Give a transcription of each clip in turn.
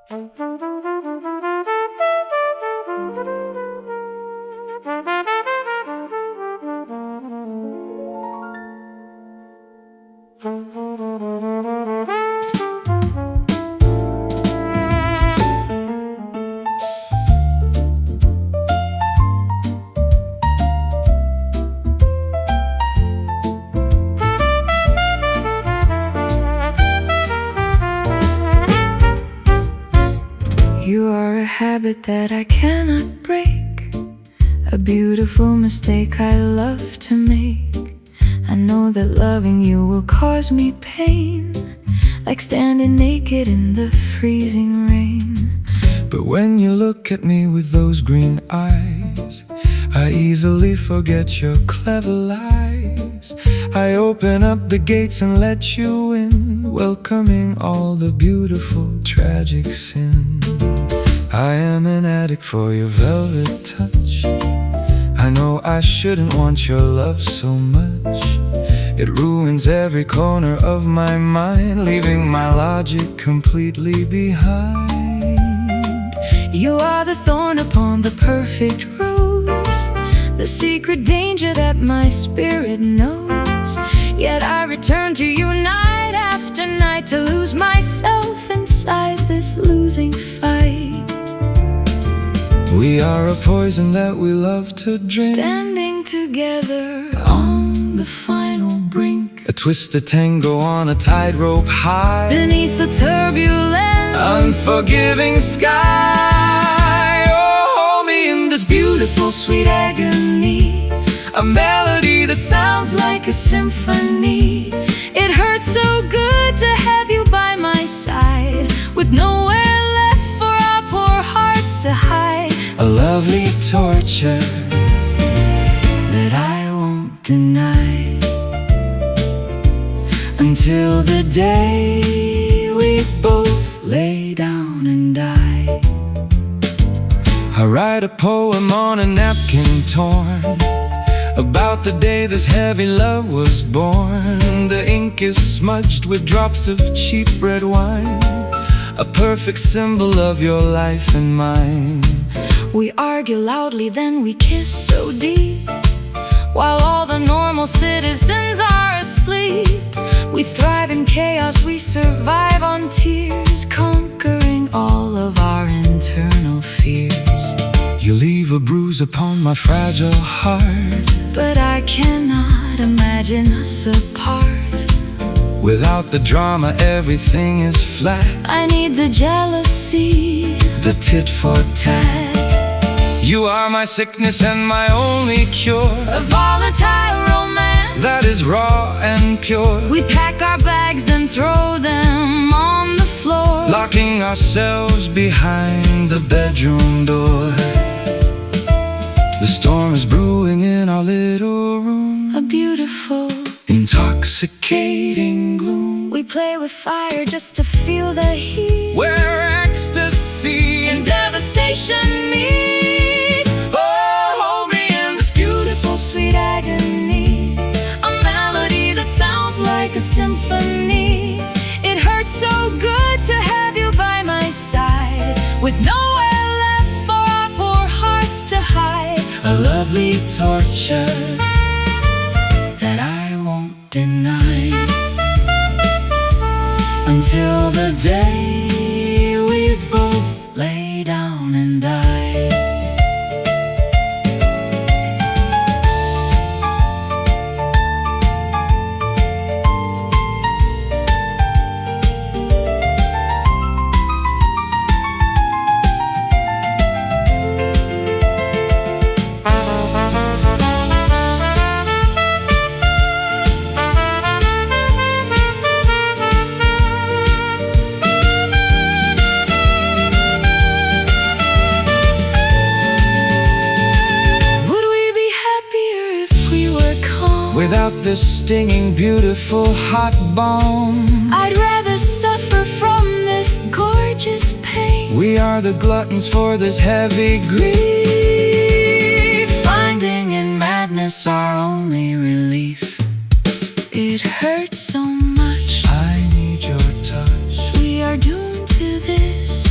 You are a habit that I cannot break, a beautiful mistake I love to make. I know that loving you will cause me pain, like standing naked in the freezing rain. But when you look at me with those green eyes, I easily forget your clever lies. I open up the gates and let you in, welcoming all the beautiful, tragic sin. I am an addict for your velvet touch. I know I shouldn't want your love so much. It ruins every corner of my mind, leaving my logic completely behind. You are the thorn upon the perfect rose, the secret danger that my spirit knows. Yet I return to you night after night to lose myself inside this losing fight. We are a poison that we love to drink, standing together on the final brink, a twisted tango on a tightrope high, beneath the turbulent, unforgiving sky. Oh, hold me in this beautiful, sweet agony, a melody that sounds like a symphony. It hurts so good to have you by my side, with nowhere left for our poor hearts to hide. A lovely torture that I won't deny, until the day we both lay down and die. I write a poem on a napkin torn, about the day this heavy love was born. The ink is smudged with drops of cheap red wine, a perfect symbol of your life and mine. We argue loudly, then we kiss so deep, while all the normal citizens are asleep. We thrive in chaos, we survive on tears, conquering all of our internal fears. You leave a bruise upon my fragile heart, but I cannot imagine us apart. Without the drama, everything is flat. I need the jealousy, the tit for tat. You are my sickness and my only cure, a volatile romance that is raw and pure. We pack our bags, then throw them on the floor, locking ourselves behind the bedroom door. The storm is brewing in our little room, a beautiful, intoxicating gloom. We play with fire just to feel the heat, where ecstasy and devastation meet. Sweet agony, a melody that sounds like a symphony. It hurts so good to have you by my side, with nowhere left for our poor hearts to hide. A lovely torture that I won't deny, until the day we both lay down and die. Without this stinging, beautiful, hot bomb, I'd rather suffer from this gorgeous pain. We are the gluttons for this heavy grief, finding in madness our only relief. It hurts so much, I need your touch. We are doomed to this,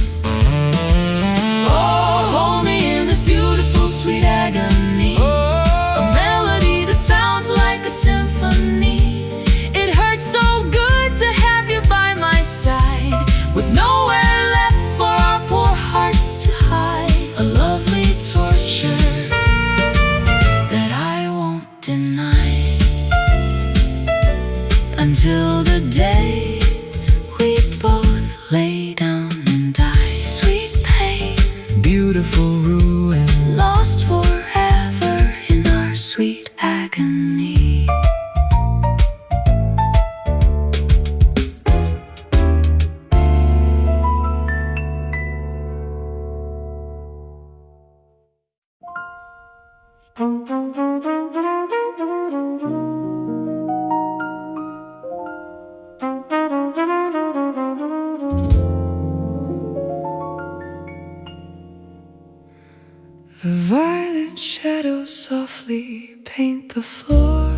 the floor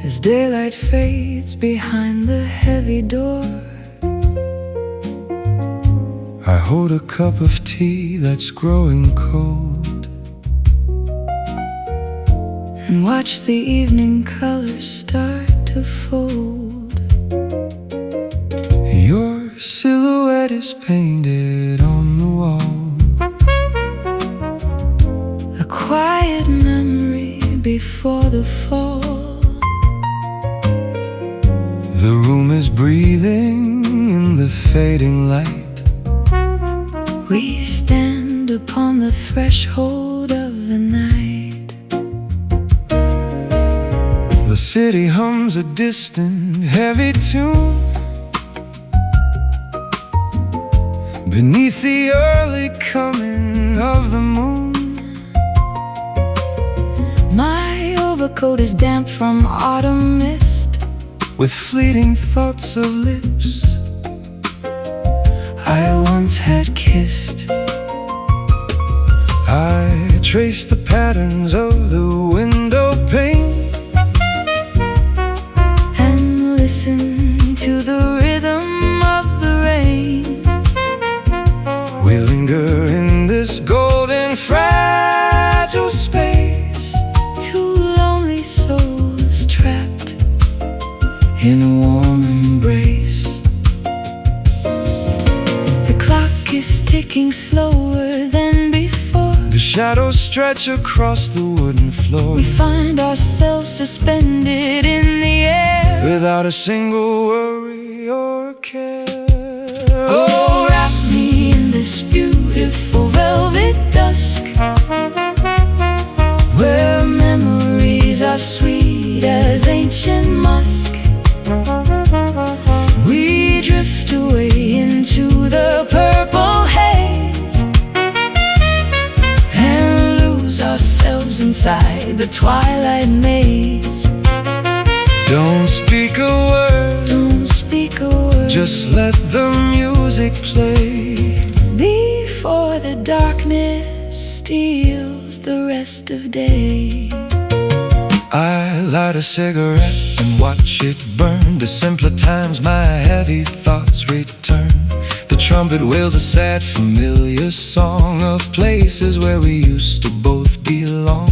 as daylight fades behind the heavy door. I hold a cup of tea that's growing cold and watch the evening colors start to fold. Your silhouette is painted on the wall, a quiet memory before the fall. The room is breathing in the fading light. We stand upon the threshold of the night. The city hums a distant, heavy tune beneath the early coming of the moon. My overcoat is damp from autumn mist, with fleeting thoughts of lips I once had kissed. I trace the patterns of the window pane And listen to the rhythm of the rain. We linger in this golden fragile space, Two lonely souls trapped in a warm embrace. The clock is ticking slower than before. the shadows stretch across the wooden floor, We find ourselves suspended in the air, without a single worry or care. oh, wrap me in this beautiful velvet dusk, where memories are sweet as ancient musk. We drift away into the purple haze and lose ourselves inside the twilight maze. Don't speak a word, Don't speak a word, just let the music play. before the darkness steals the rest of day. I light a cigarette and watch it burn. To simpler times my heavy thoughts return. The trumpet wails a sad familiar song of places where we used to both belong.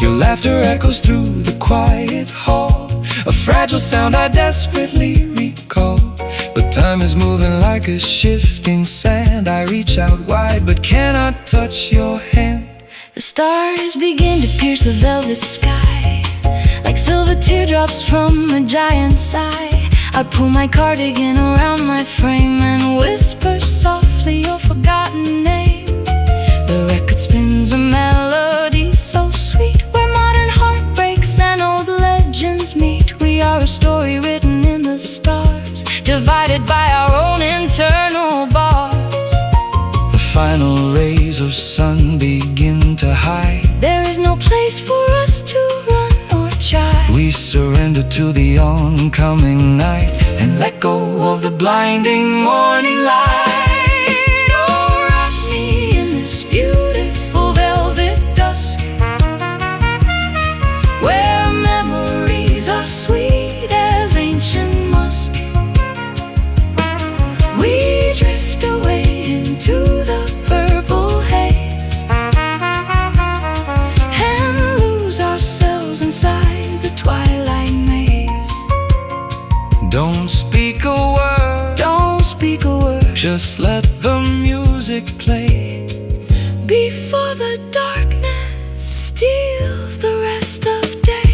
Your laughter echoes through the quiet hall, a fragile sound I desperately recall. But time is moving like a shifting sand. I reach out wide but cannot touch your hand. The stars begin to pierce the velvet sky, like silver teardrops from a giant sigh. I pull my cardigan around my frame and whisper softly your forgotten name. The record spins a melody so sweet, where modern heartbreaks and old legends meet. We are a story written in the stars, divided by our own internal bars. The final rays of sun begin to hide. There is no place for us to run or chide. We surrender to the oncoming night and let go of the blinding morning light. Oh, wrap me in this beautiful velvet dusk, where memories are sweet as ancient musk. We drift away into the purple haze and lose ourselves inside the twilight maze. Don't speak a word, Don't speak a word, just let the music play. before the darkness steals the rest of day.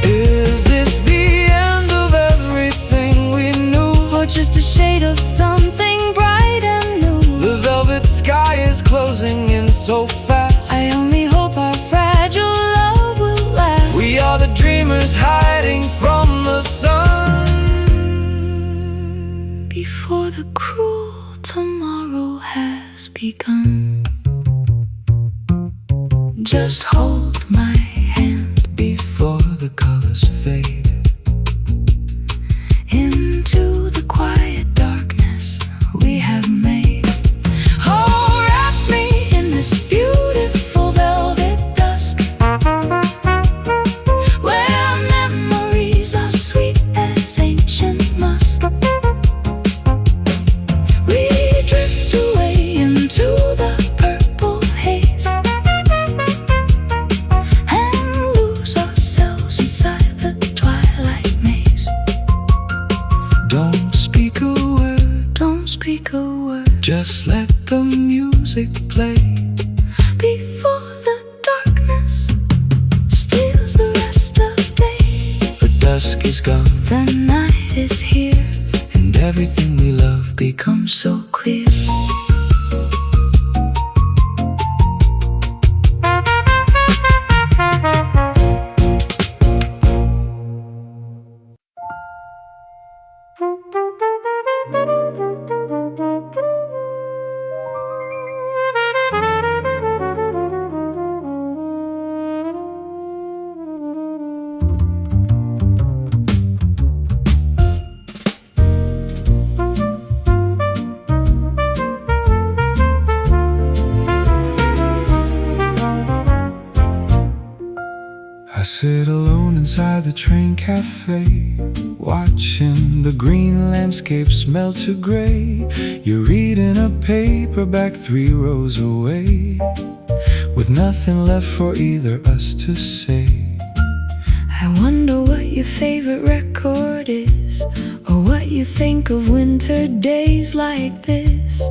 Is this the end of everything we knew? Or just a shade of something bright and new? The velvet sky is closing in so fast. I only hope our fragile love will last. We are the dreamers hiding from the sun. begun. Just hold my hand before the colors fade into the quiet darkness we have made. Oh, wrap me in this beautiful velvet dusk, where memories are sweet as ancient musk. We drift away into the purple haze and lose ourselves inside the twilight maze. Don't speak a word, Don't speak a word, just let the music play before the darkness steals the rest of day. The dusk is gone, The night is here, and everything we love becomes so clear. I sit alone inside the train cafe, watching the green landscapes melt to gray. You're reading a paperback 3 rows away, with nothing left for either us to say. I wonder what your favorite record is, or what you think of winter days like this.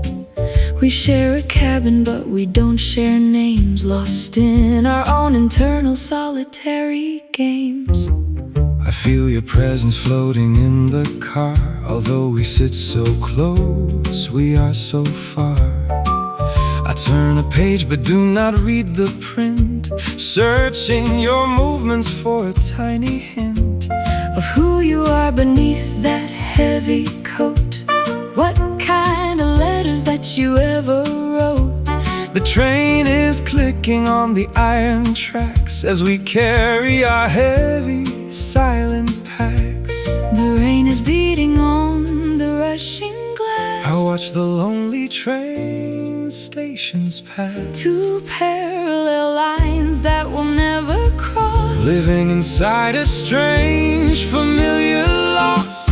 We share a cabin, but we don't share names, lost in our own internal solitary games. I feel your presence floating in the car, although we sit so close, we are so far. I turn a page but do not read the print, searching your movements for a tiny hint Of who you are beneath that heavy coat, what kind of letters that you ever wrote. The train is clicking on the iron tracks as we carry our heavy, silent packs. The rain is beating on the rushing glass. I watch the lonely train stations pass, 2 parallel lines that will never cross, living inside a strange, familiar loss.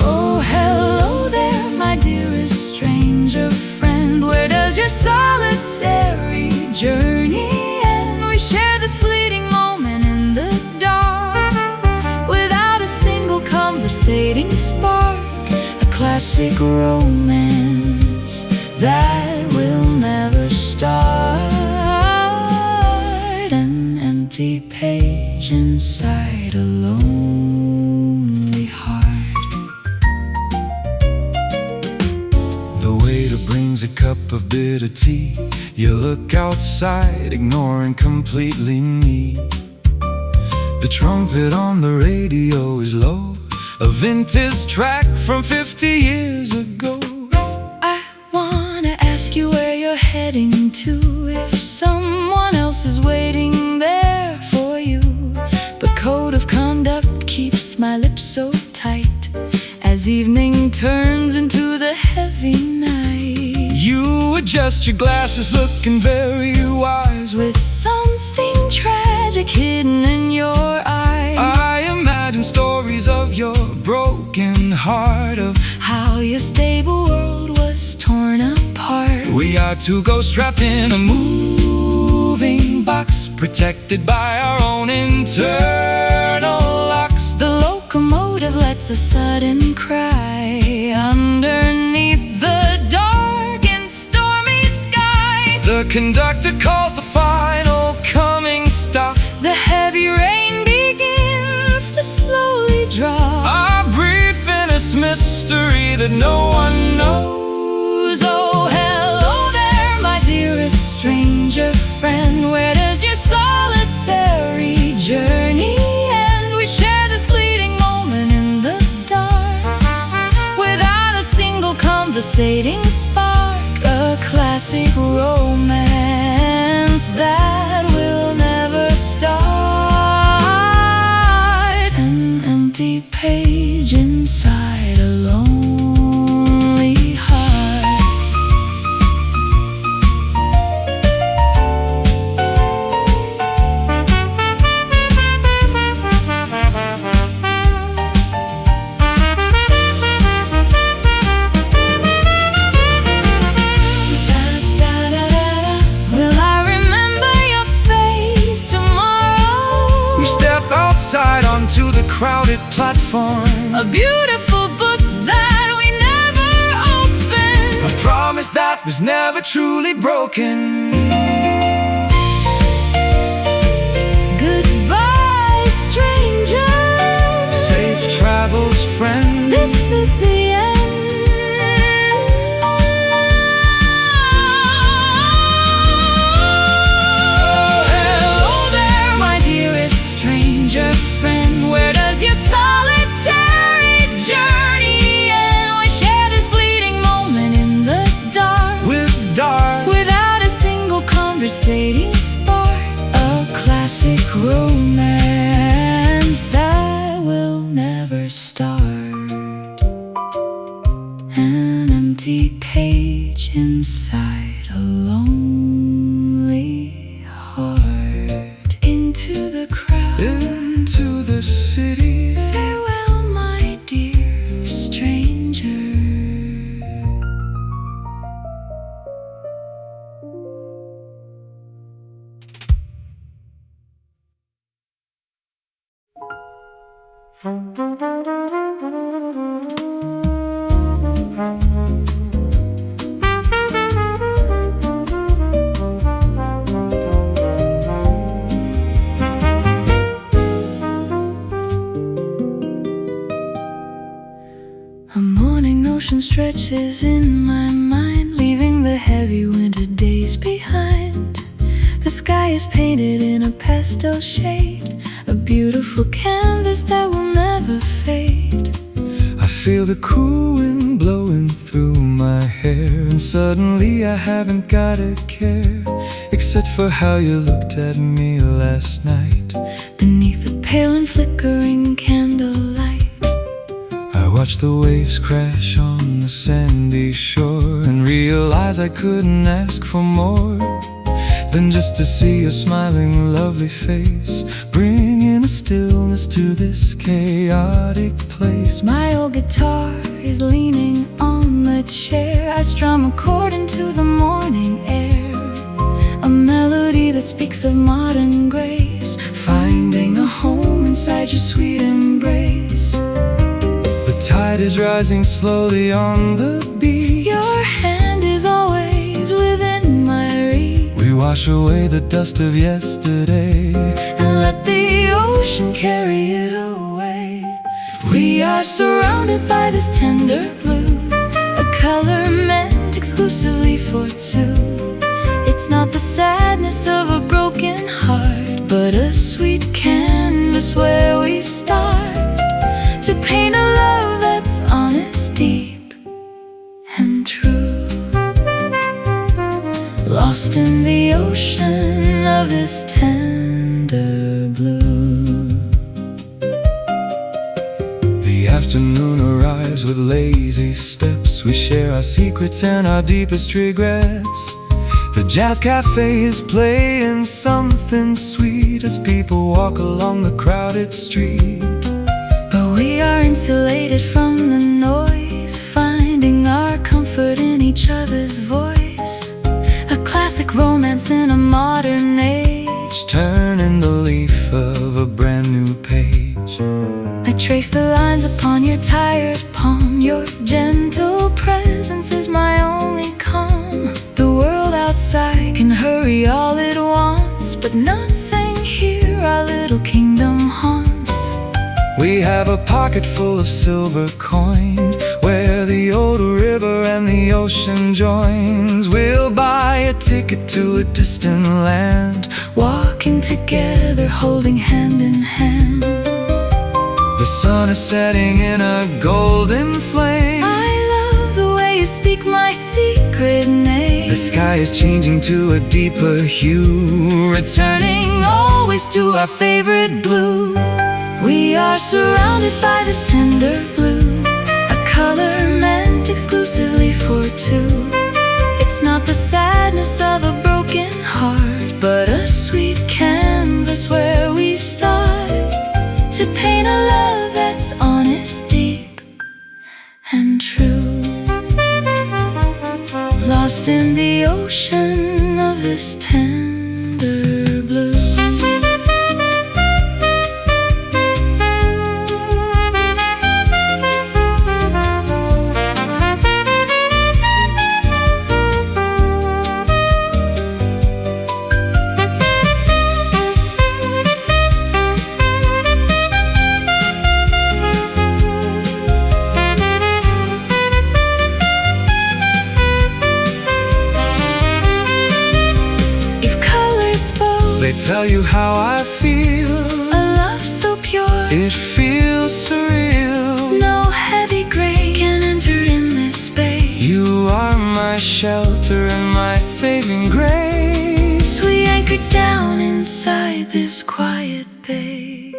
Oh, hello there, my dearest stranger friend. Where does your solitary journey end? We share this fleeting moment in the dark, without a single conversating spark. A classic romance that will never start. An empty page inside a lonely heart. The waiter brings a cup of bitter tea. You look outside, ignoring completely me. The trumpet on the radio is low, a vintage track from 50 years ago. I wanna ask you where you're heading to, if someone else is waiting there for you. But code of conduct keeps my lips so tight as evening turns into the heavy night. You adjust your glasses, looking very wise, With something tragic hidden in your eyes. I imagine stories of your broken heart, of How your stable world was torn apart. we are 2 ghosts trapped in a moving box, protected by our own internal locks. The locomotive lets a sudden cry underneath the dark and stormy sky. The conductor calls the final coming stop. The heavy rain begins to slowly drop. Our brief innocent mystery that no one knows. Oh, hello there, my dearest stranger friend. Where does your solitary journey end? We share this fleeting moment in the dark, without a single conversating spark. A classic crowded platform, a beautiful book that we never opened, a promise that was never truly broken. Goodbye, stranger. Safe travels, friend. This is the end. Friend, where does your solitary journey end? We share this fleeting moment in the dark, without a single conversating spark. A classic romance that will never start. An empty page inside a lonely heart. Into the crowd, into the city. Farewell, my dear stranger. A morning ocean stretches in my mind, leaving the heavy winter days behind. The sky is painted in a pastel shade, a beautiful canvas that will never fade. I feel the cool wind blowing through my hair, and suddenly I haven't got a care, except for how you looked at me last night. Beneath the pale and flickering candlelight, I watched the waves crash on the sandy shore, and realized I couldn't ask for more than just to see your smiling, lovely face, bringing a stillness to this chaotic place. my old guitar is leaning on the chair. I strum a chord into the morning air, a melody that speaks of modern grace, finding a home inside your sweet embrace. The tide is rising slowly on the beach. Your hand is always within my reach. We wash away the dust of yesterday, and let the ocean carry it away. We are surrounded by this tender blue, a color meant exclusively for two. It's not the sadness of a broken heart, but a sweet canvas where we start to paint a love that's honest, deep, and true. Lost in the ocean of this tender blue. The afternoon arrives with lazy steps. We share our secrets and our deepest regrets. The jazz cafe is playing something sweet as people walk along the crowded street. But we are insulated from the noise, finding our comfort in each other's voice. A classic romance in a modern age, Turning the leaf of a brand new page. I trace the lines upon your tired palm. Your gentle presence is my only calm. The world outside can hurry all it wants, but nothing here our little kingdom haunts. We have a pocket full of silver coins, where the old river and the ocean joins. We'll buy a ticket to a distant land, Walking together, holding hand in hand. the sun is setting in a golden flame. I love the way you speak my secret name. The sky is changing to a deeper hue, Returning always to our favorite blue. We are surrounded by this tender blue, a color meant exclusively for two. It's not the sadness of a broken heart, but a sweet canvas where we start to paint a love that's honest, deep, and true. Lost in the ocean of this tender blue. If colors spoke, they tell you how I feel. a love so pure, It feels surreal. no heavy gray can enter in this space. You are my shelter and my saving grace. We anchored down inside this quiet bay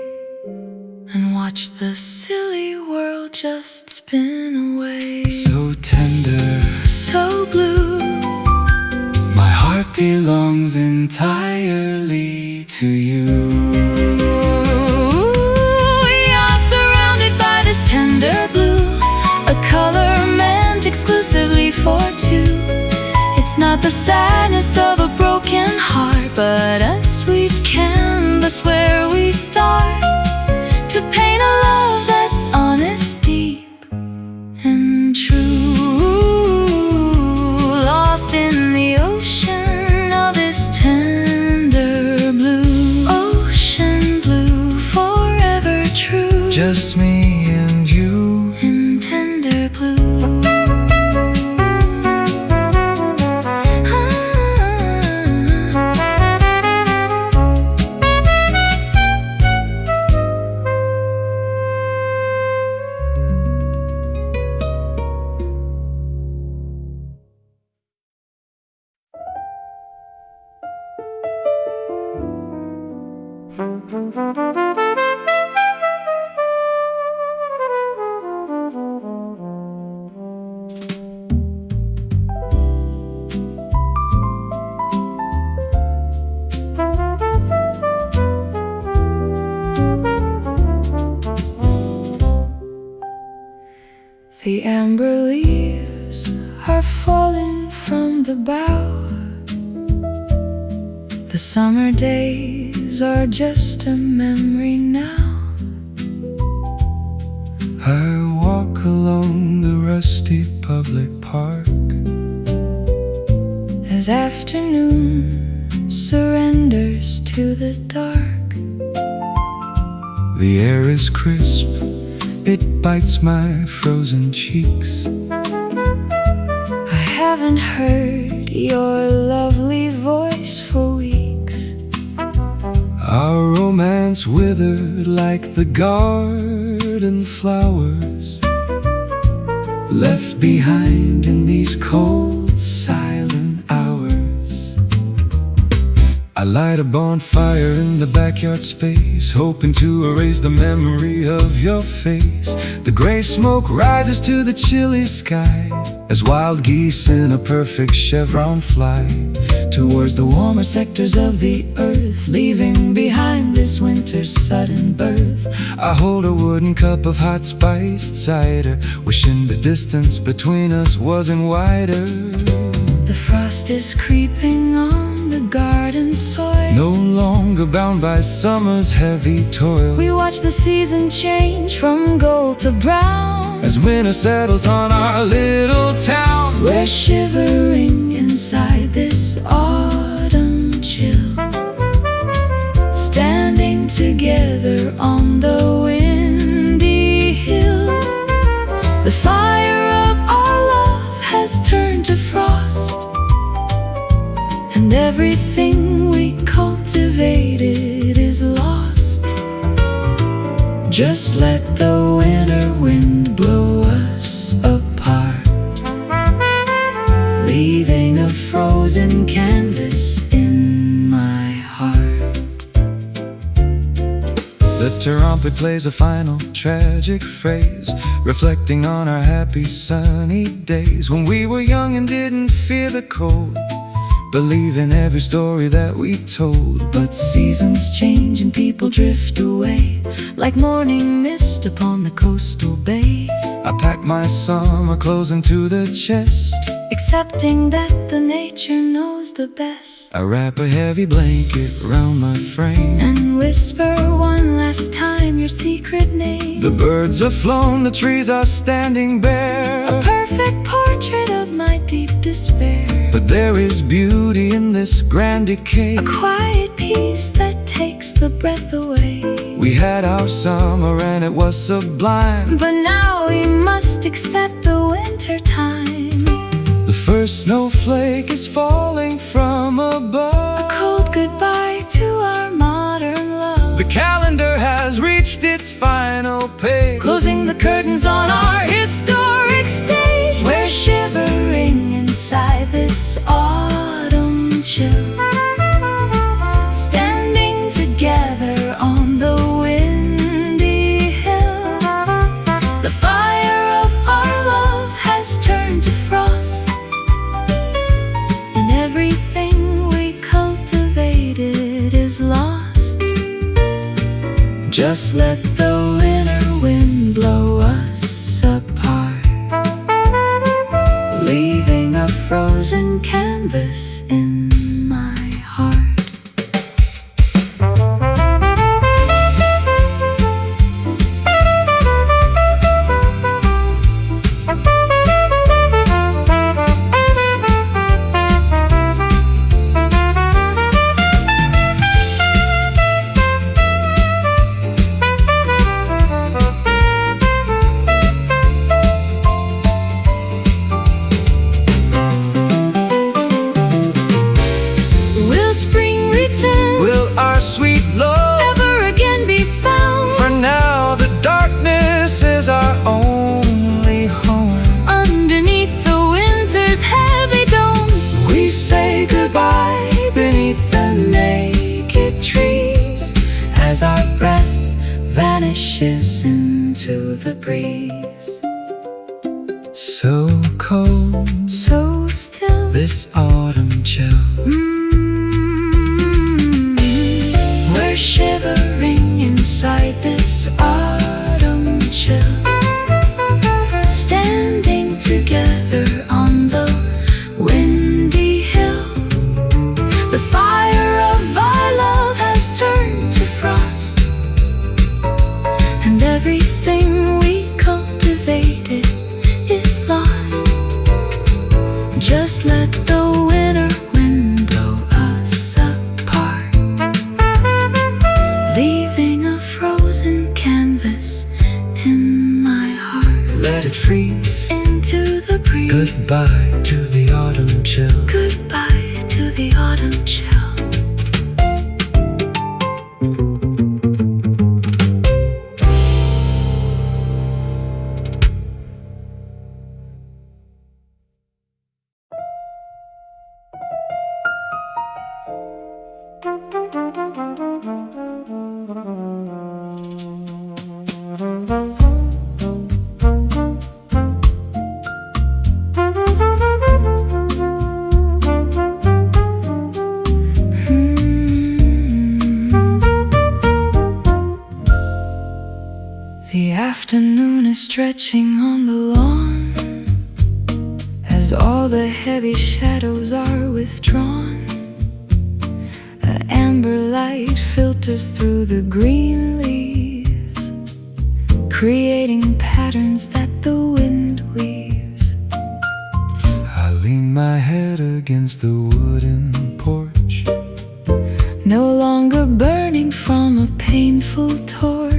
and watched the silly world just spin away. So tender, So blue, my heart belongs entirely to you. we are surrounded by this tender blue, a color meant exclusively for two. It's not the sadness of a broken heart, but a sweet canvas where we start to paint a love that's honest, deep, and true. Lost in the ocean of this tender blue, ocean blue, forever true. Just me and you. In tender blue. The amber leaves are falling from the bough. The summer days are just a memory now. I walk along the rusty public park As afternoon surrenders to the dark. The air is crisp, it bites my frozen cheeks. I haven't heard your lovely voice for weeks. Our romance withered like the garden flowers, left behind in these cold, silent hours. I light a bonfire in the backyard space, hoping to erase the memory of your face. The gray smoke rises to the chilly sky as wild geese in a perfect chevron fly towards the warmer sectors of the earth, leaving behind this winter's sudden birth. I hold a wooden cup of hot spiced cider, wishing the distance between us wasn't wider. The frost is creeping on the garden soil. No longer bound by summer's heavy toil. We watch the season change from gold to brown as winter settles on our little town. We're shivering inside this autumn chill, standing together on the windy hill. The fire of our love has turned to frost, and everything we cultivated is lost. Just let the winter wind blow us apart, leaving a frozen canvas in my heart. The trumpet plays a final tragic phrase, reflecting on our happy sunny days when we were young and didn't fear the cold, believe in every story that we told. But seasons change and people drift away like morning mist upon the coastal bay. I pack my summer clothes into the chest, accepting that the nature knows the best. I wrap a heavy blanket round my frame and whisper one last time your secret name. The birds have flown, the trees are standing bare, a perfect portrait of my deep despair. But there is beauty in this grand decay, a quiet peace that takes the breath away. We had our summer and it was sublime, but now we must accept the winter time. The first snowflake is falling from above, a goodbye to our modern love. The calendar has reached its final page, Closing the curtains on our historic stage. We're shivering inside this autumn chill, standing together on the windy hill. The fire of our love has turned to frost, and everything we cultivated is lost. Just let the winter wind blow us apart, leaving a frozen canvas in my heart. will our sweet love ever again be found? For now the darkness is our only home. Underneath the winter's heavy dome, We say goodbye beneath the naked trees, as our breath vanishes into the breeze. so cold, So still, this autumn chill. We're shivering inside this autumn chill, standing together on the windy hill. The fire of our love has turned to frost, and everything we cultivated is lost. Just let the winter wind blow us apart, leaving a frozen canvas in my heart. Let it freeze Into the breeze, goodbye to the autumn chill. goodbye to the autumn chill. The afternoon is stretching on the lawn, as all the heavy shadows are withdrawn. The amber light filters through the green leaves, creating patterns that the wind weaves. I lean my head against the wooden porch, No longer burning from a painful torch.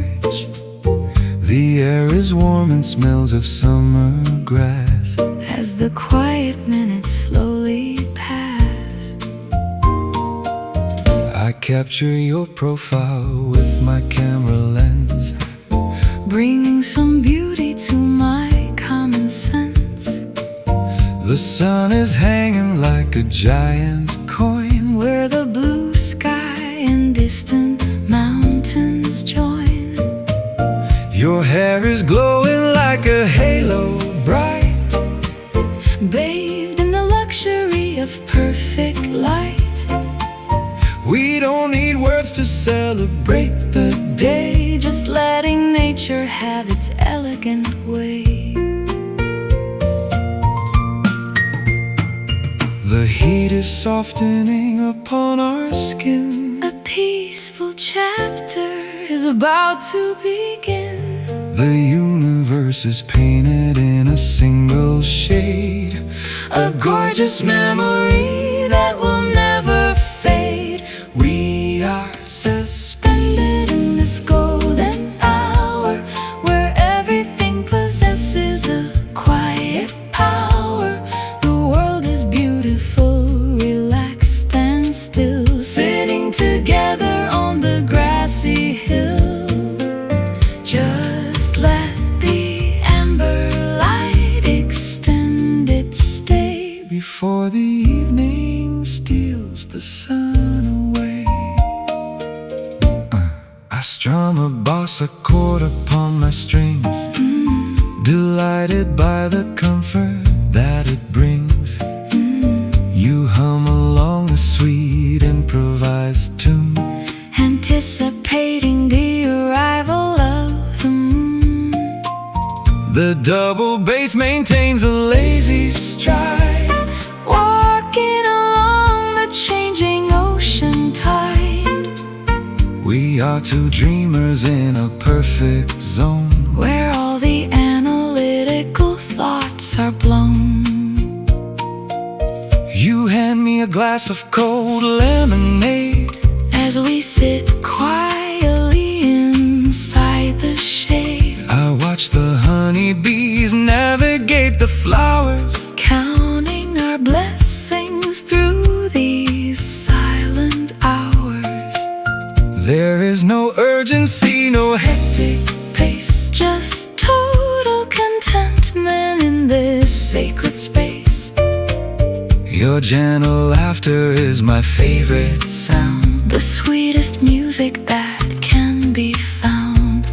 the air is warm and smells of summer grass. As the quiet minutes slowly pass, I capture your profile with my camera lens, bringing some beauty to my common sense. The sun is hanging like a giant coin, Where the blue sky and distant mountains join. your hair is glowing like a halo bright, Bathed in the luxury of perfect light. we don't need words to celebrate the day. Just letting nature have its elegant way. The heat is softening upon our skin, A peaceful chapter is about to begin. the universe is painted in a single shade, A gorgeous memory that will never fade. We are suspended in this golden hour, where everything possesses a quiet power. The world is beautiful, relaxed and still, sitting strum a bossa chord upon my strings, delighted by the comfort that it brings. You hum along a sweet improvised tune, anticipating the arrival of the moon. The double bass maintains a lazy stride, walking along the changing ocean tide. We are two dreamers in a perfect zone, where all the analytical thoughts are blown. You hand me a glass of cold lemonade, as we sit quietly inside the shade. I watch the honeybees navigate the flowers, counting our blessings through these silent hours. There is no urgency, no hectic pace, just total contentment in this sacred space. Your gentle laughter is my favorite sound, the sweetest music that can be found.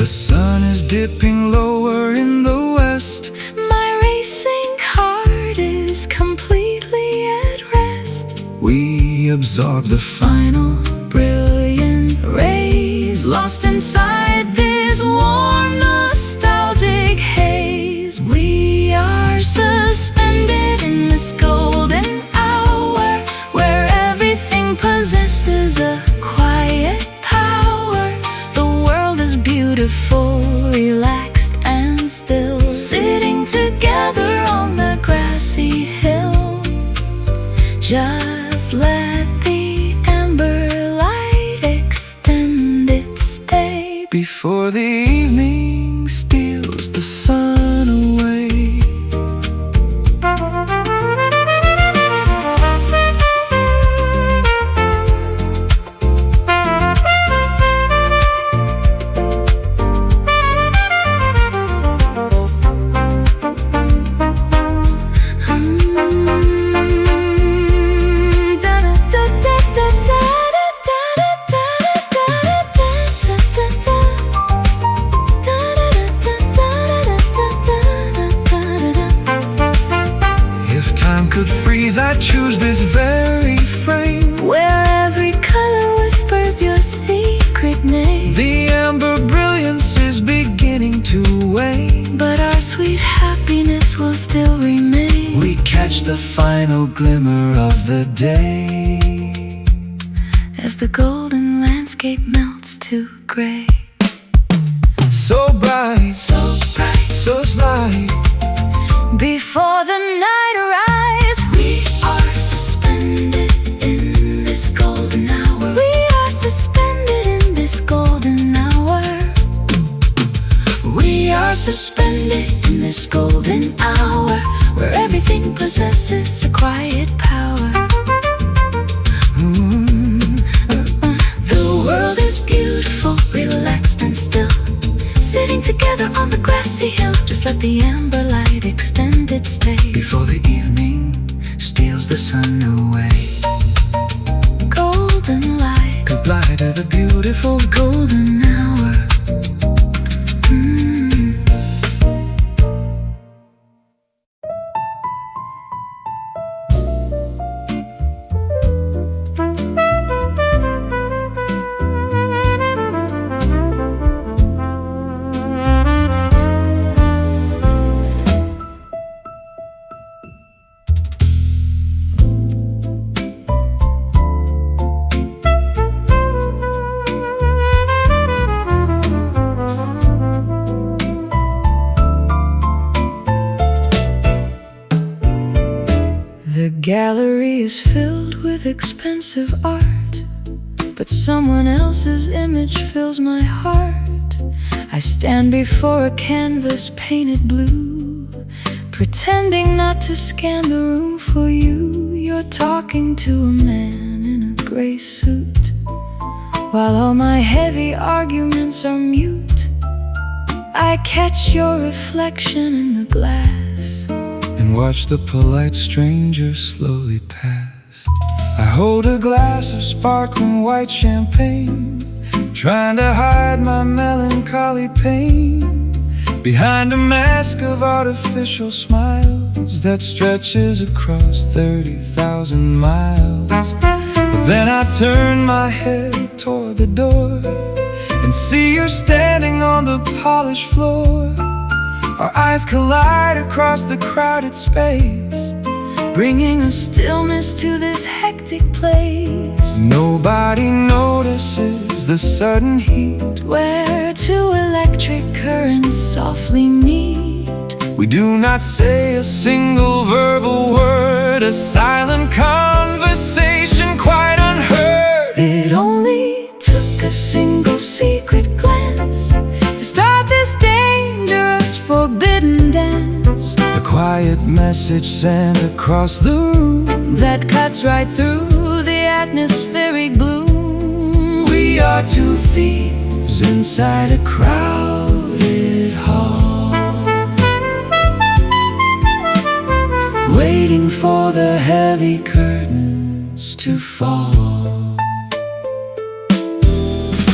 The sun is dipping lower in the west, my racing heart is completely at rest. We absorb the final brilliant rays, lost inside this warm nostalgic haze. We are suspended in this golden hour, where everything possesses a quiet power. The world is beautiful, relaxed and still, sitting together on the grassy hill. Just let the amber light extend its stay before the evening steals the sun away. Could freeze, I choose this very frame, where every color whispers your secret name. The amber brilliance is beginning to wane, but our sweet happiness will still remain. We catch the final glimmer of the day, as the golden landscape melts to gray. So bright, so bright, so slight, before the night arrives. We are suspended in this golden hour. We are suspended in this golden hour. We are suspended in this golden hour, where everything possesses a quiet power. The world is beautiful, relaxed and still, sitting together on the grassy hill. Just let the amber light extend its stay before the evening steals the sun away. Golden light, goodbye to the beautiful golden hour. The gallery is filled with expensive art, but someone else's image fills my heart. I stand before a canvas painted blue, pretending not to scan the room for you. You're talking to a man in a gray suit, while all my heavy arguments are mute. I catch your reflection in the glass and watch the polite stranger slowly pass. I hold a glass of sparkling white champagne, trying to hide my melancholy pain behind a mask of artificial smiles that stretches across 30,000 miles. But then I turn my head toward the door and see you standing on the polished floor. Our eyes collide across the crowded space, bringing a stillness to this hectic place. Nobody notices the sudden heat where two electric currents softly meet. We do not say a single verbal word, a silent conversation quite unheard. It only took a single secret glance to start this dangerous forbidden dance. A quiet message sent across the room that cuts right through the atmospheric gloom. We are two thieves inside a crowded hall, waiting for the heavy curtains to fall.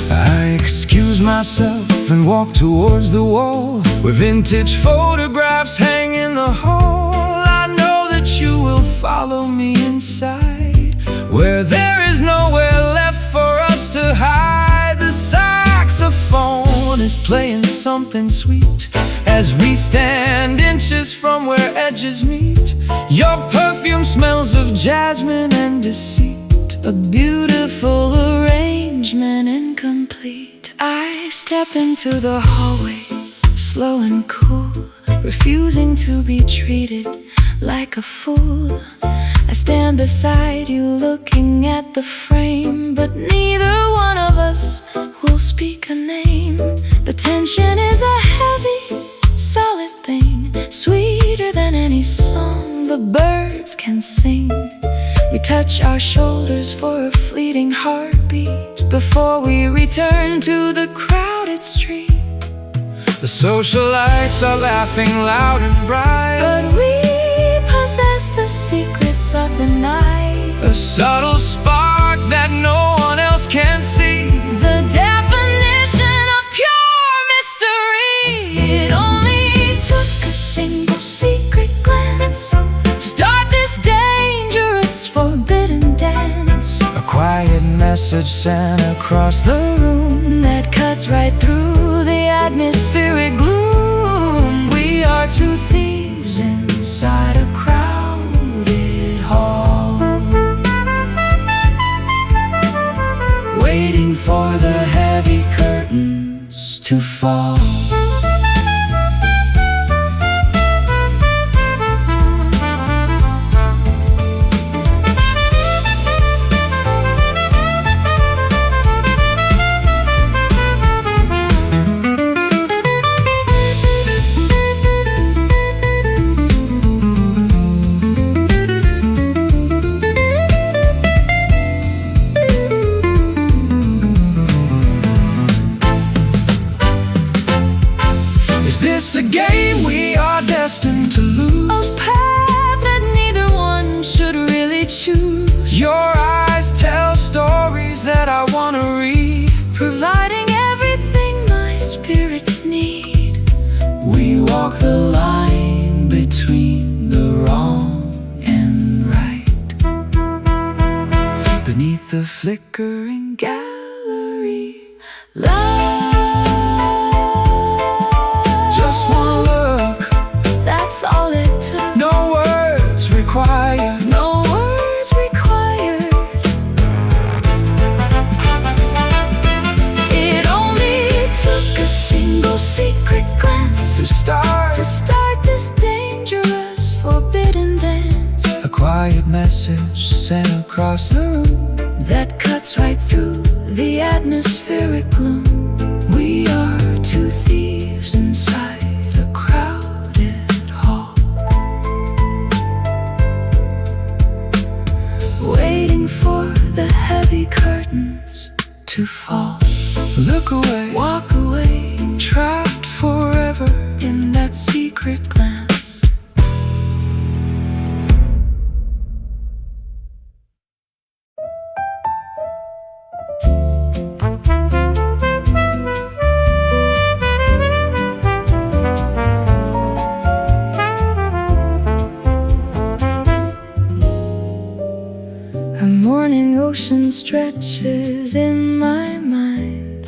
I excuse myself and walk towards the wall where vintage photographs hang in the hall. I know that you will follow me inside, where there is nowhere left for us to hide. The saxophone is playing something sweet as we stand inches from where edges meet. Your perfume smells of jasmine and deceit, a beautiful arrangement incomplete. I step into the hallway, slow and cool, refusing to be treated like a fool. I stand beside you looking at the frame, but neither one of us will speak a name. The tension is a heavy, solid thing, sweeter than any song the birds can sing. We touch our shoulders for a fleeting heartbeat before we return to the crowded street. The socialites are laughing loud and bright, but we possess the secrets of the night, a subtle spark that no one else can see, the definition of pure mystery. It only took a single secret glance to start this dangerous forbidden dance. A quiet message sent across the room that cuts right through the atmospheric gloom. We are two thieves inside a crowded hall, waiting for the heavy curtains to fall. It's a game we are destined to lose, a path that neither one should really choose. Your eyes tell stories that I want to read, providing everything my spirits need. We walk the line between the wrong and right, beneath the flickering gallery light. Just one look, that's all it took. no words required, No words required. It only took a single secret glance to start this dangerous forbidden dance. a quiet message sent across the room that cuts right through the atmospheric gloom. We are two thieves inside a crowded hall, waiting for the heavy curtains to fall. Look away, Walk away, trapped forever in that secret glance. A morning ocean stretches in my mind,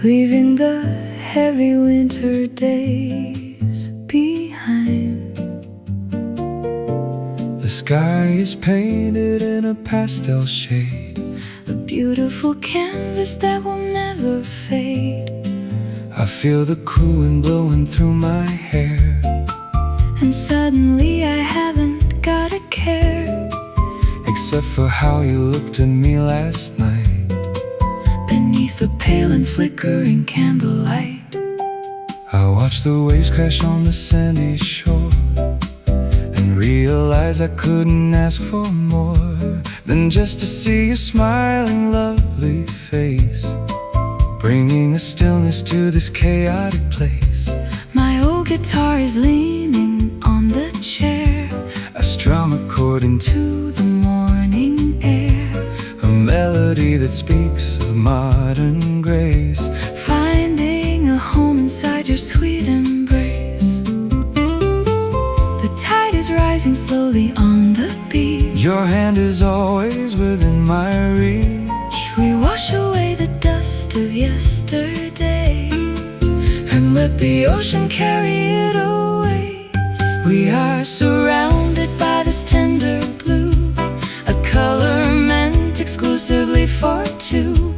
leaving the heavy winter days behind. The sky is painted in a pastel shade, A beautiful canvas that will never fade. I feel the cool wind blowing through my hair, And suddenly I haven't got a care, except for how you looked at me last night. beneath the pale and flickering candlelight. I watched the waves crash on the sandy shore, and realized I couldn't ask for more than just to see your smiling, lovely face, bringing a stillness to this chaotic place. My old guitar is leaning on the chair, I strum a chord into to the morning air, a melody that speaks of modern grace, finding a home inside your sweet embrace. The tide is rising slowly on the beach. Your hand is always within my reach. We wash away the dust of yesterday And let the ocean carry it away. We are surrounded by this tender blue, a color meant exclusively for two.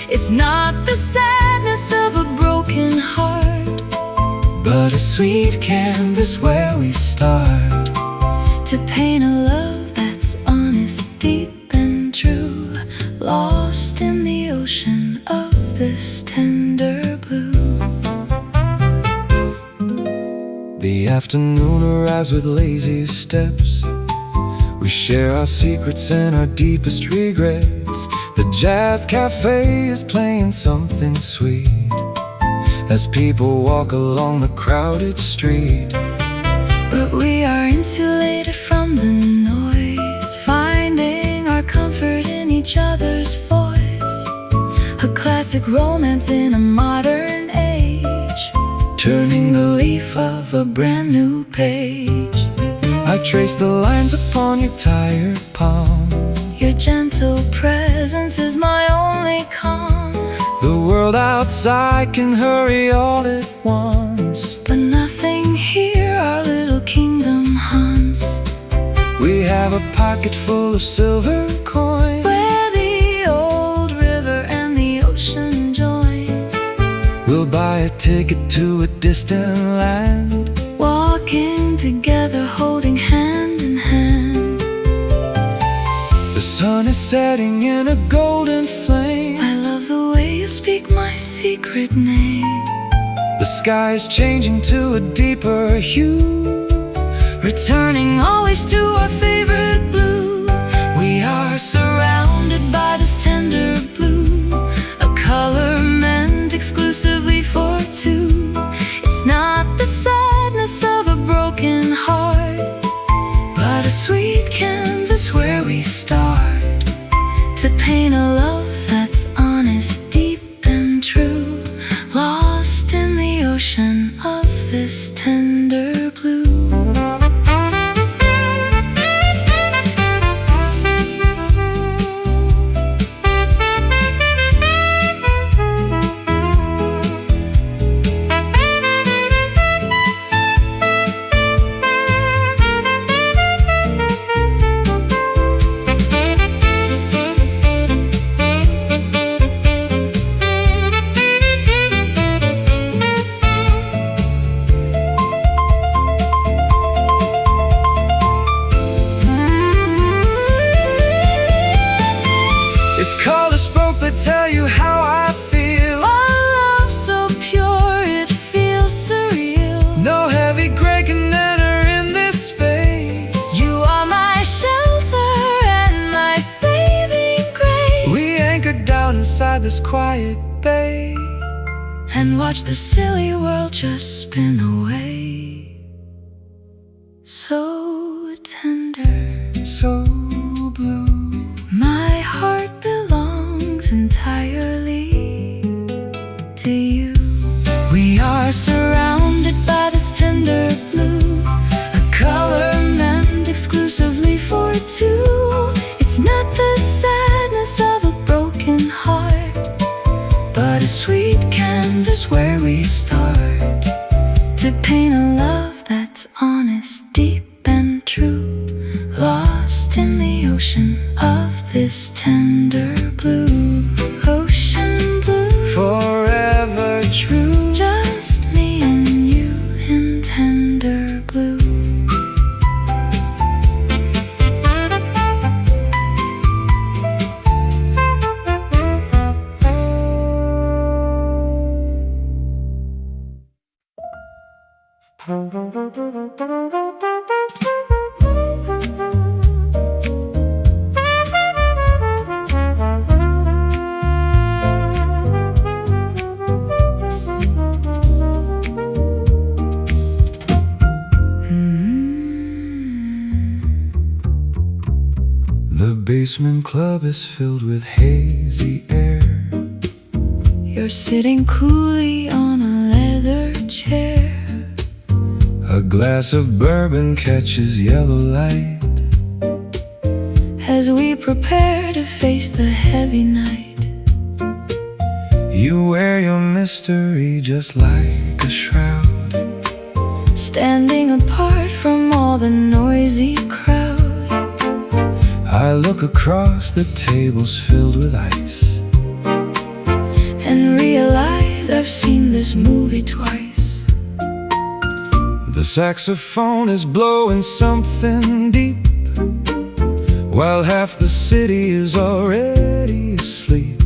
It's not the sadness of a broken heart, but a sweet canvas where we start to paint a love that's honest, deep and true, lost in the ocean of this tender blue. The afternoon arrives with lazy steps. We share our secrets and our deepest regrets. The jazz cafe is playing something sweet as people walk along the crowded street. But we are insulated from the noise, finding our comfort in each other's voice. A classic romance in a modern age, Turning the leaf of a brand new page. I trace the lines upon your tired palm. Your gentle presence is my only calm. The world outside can hurry all at once. But nothing here our little kingdom haunts, We have a pocket full of silver coins, where the old river and the ocean joins. we'll buy a ticket to a distant land, Walking together, holding hand in hand. the sun is setting in a golden flame. I love the way you speak my secret name. The sky is changing to a deeper hue, Returning always to our favorite blue. We are surrounded by this tender blue, a color meant exclusively for two. It's not the sadness of a broken heart, but a sweet canvas where we start to paint a love that's honest, deep and true, lost in the ocean of this tender blue. color spoke, they tell you how I feel. Our love so pure, it feels surreal. No heavy gray can enter in this space. You are my shelter and my saving grace. We anchored down inside this quiet bay and watch the silly world just spin away. So tender, so blue. my heart belongs entirely to you. We are surrounded by this tender blue, a color meant exclusively for too. It's not the sadness of a broken heart, but a sweet canvas where we start to paint a love that's honest, deep and true, lost in the ocean of this tender blue. Ocean blue, forever true. just me and you in tender blue. The basement club is filled with hazy air. You're sitting coolly on a leather chair. A glass of bourbon catches yellow light As we prepare to face the heavy night, you wear your mystery just like a shroud, standing apart from all the noisy crowd. I look across the tables filled with ice And realize I've seen this movie twice. The saxophone is blowing something deep, while half the city is already asleep.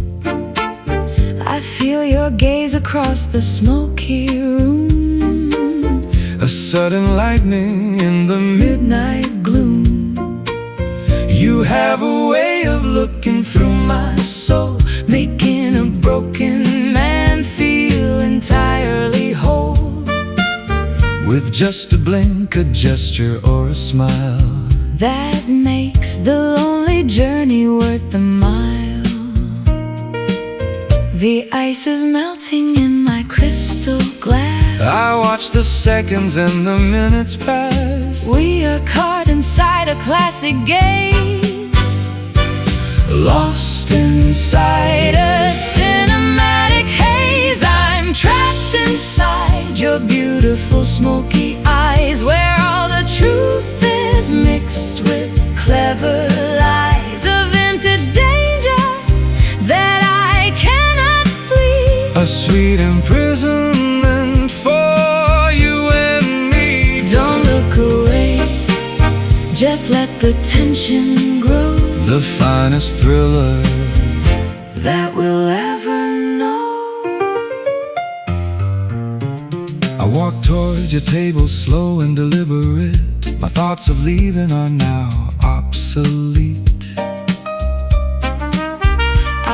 I feel your gaze across the smoky room, A sudden lightning in the midnight gloom. You have a way of looking through my soul, making a broken man feel entirely whole. with just a blink, a gesture, or a smile. That makes the lonely journey worth the mile. The ice is melting in my crystal glass. I watch the seconds and the minutes pass. We are caught inside a classic gaze, Lost inside a cinematic haze. I'm trapped inside your beautiful smoky eyes, where all the truth is mixed with clever lies. A vintage danger that I cannot flee, a sweet imprisonment for you and me. Don't look away, just let the tension grow, The finest thriller that we'll ever know. I walk towards your table slow and deliberate. My thoughts of leaving are now obsolete.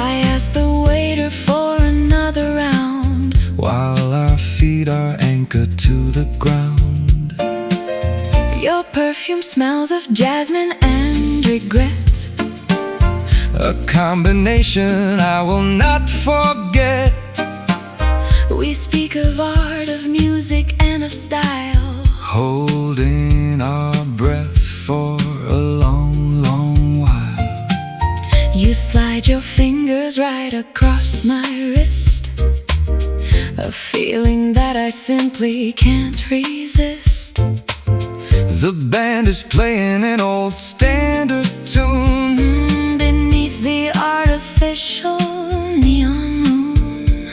I ask the waiter for another round, while our feet are anchored to the ground. your perfume smells of jasmine and regret, A combination I will not forget. we speak of art, of music, and of style, Holding our breath for a long, long while. you slide your fingers right across my wrist, a feeling that I simply can't resist. The band is playing an old standard tune, beneath the artificial neon moon.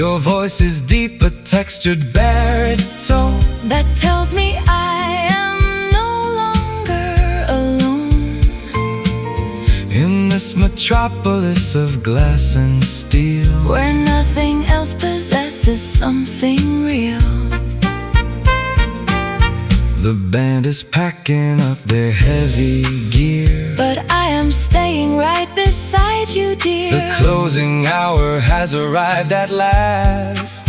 your voice is deep, a textured baritone that tells me I am no longer alone. in this metropolis of glass and steel, where nothing else possesses something real. The band is packing up their heavy gear, But I am staying right beside you, dear. the closing hour has arrived at last.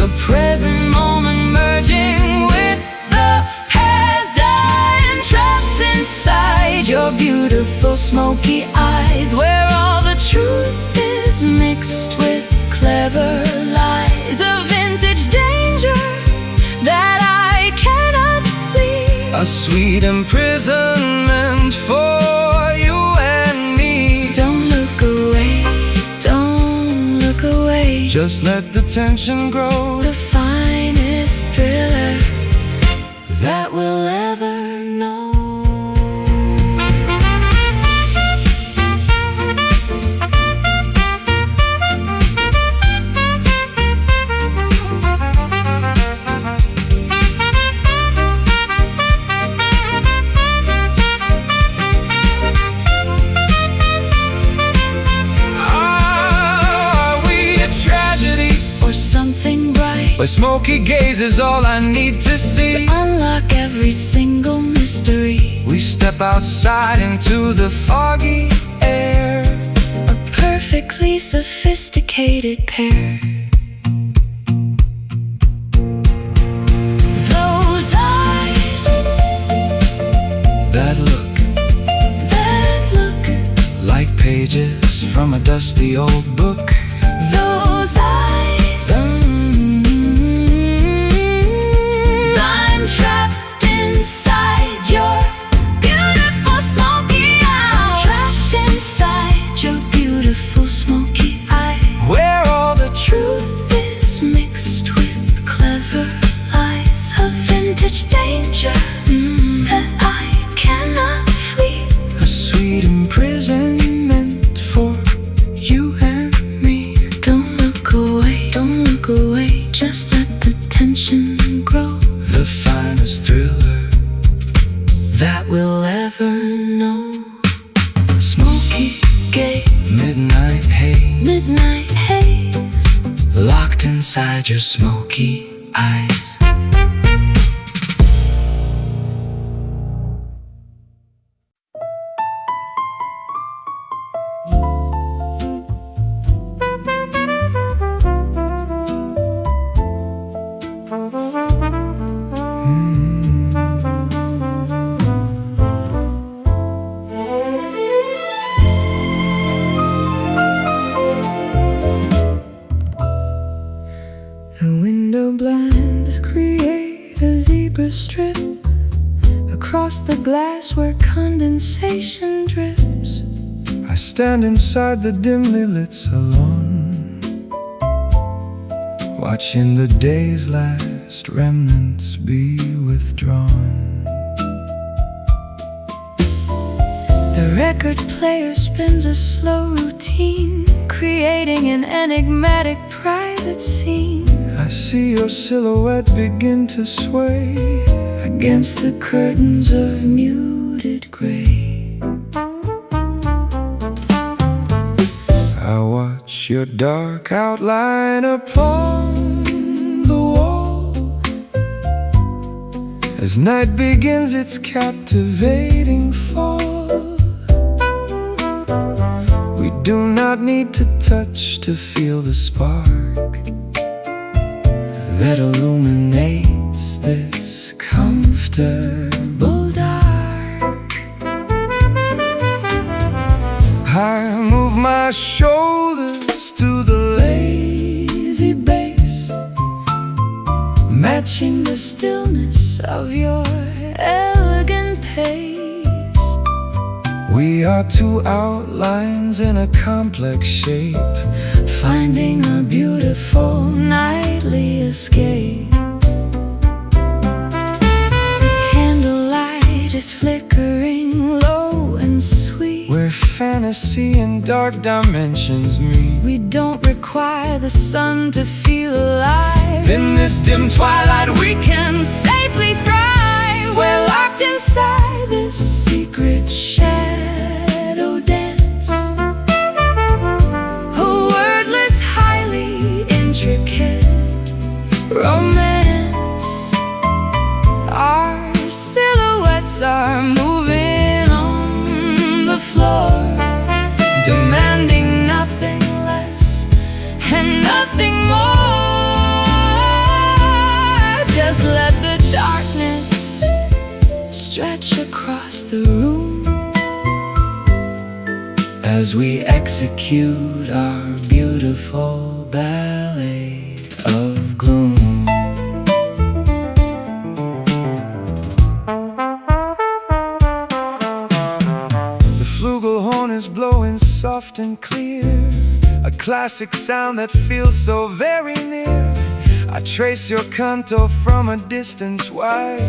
The present moment merging with the past. I am trapped inside your beautiful smoky eyes, where all the truth is mixed with clever lies. A vintage danger that I cannot flee, a a sweet imprisonment for you and me. Don't look away, don't look away. Just let the tension grow. The finest thriller that we'll ever know. Where smoky gaze is all I need to see. To unlock every single mystery, we step outside into the foggy air, a perfectly sophisticated pair. Those eyes, that look like pages from a dusty old book. Those eyes, trapped inside your beautiful smoky eye. Trapped inside your beautiful smoky eye, where all the truth is mixed with clever lies. A vintage danger that I cannot flee. A sweet imprisonment for you and me. Don't look away, don't look away. Just let the tension grow. The finest thriller that we'll ever know. Smoky gate, midnight haze, midnight haze, locked inside your smoky eyes. Strip across the glass where condensation drips. I stand inside the dimly lit salon, watching the day's last remnants be withdrawn. The record player spins a slow routine, creating an enigmatic private scene. I see your silhouette begin to sway against the curtains of muted gray. I watch your dark outline upon the wall as night begins its captivating fall. We do not need to touch to feel the spark that illuminates this comfortable dark. I move my shoulders to the lazy bass, matching the stillness of your elegant pace. We are two outlines in a complex shape, finding a beautiful nightly escape. The candlelight is flickering low and sweet, where fantasy and dark dimensions meet. We don't require the sun to feel alive. In this dim twilight we can safely thrive. We're locked inside this secret shadow dance, a wordless, highly intricate romance. Our silhouettes are moving on the floor, demanding nothing less and nothing more. Just let the darkness stretch across the room as we execute our beautiful ballet of gloom. soft and clear, a classic sound that feels so very near. I trace your canto from a distance wide,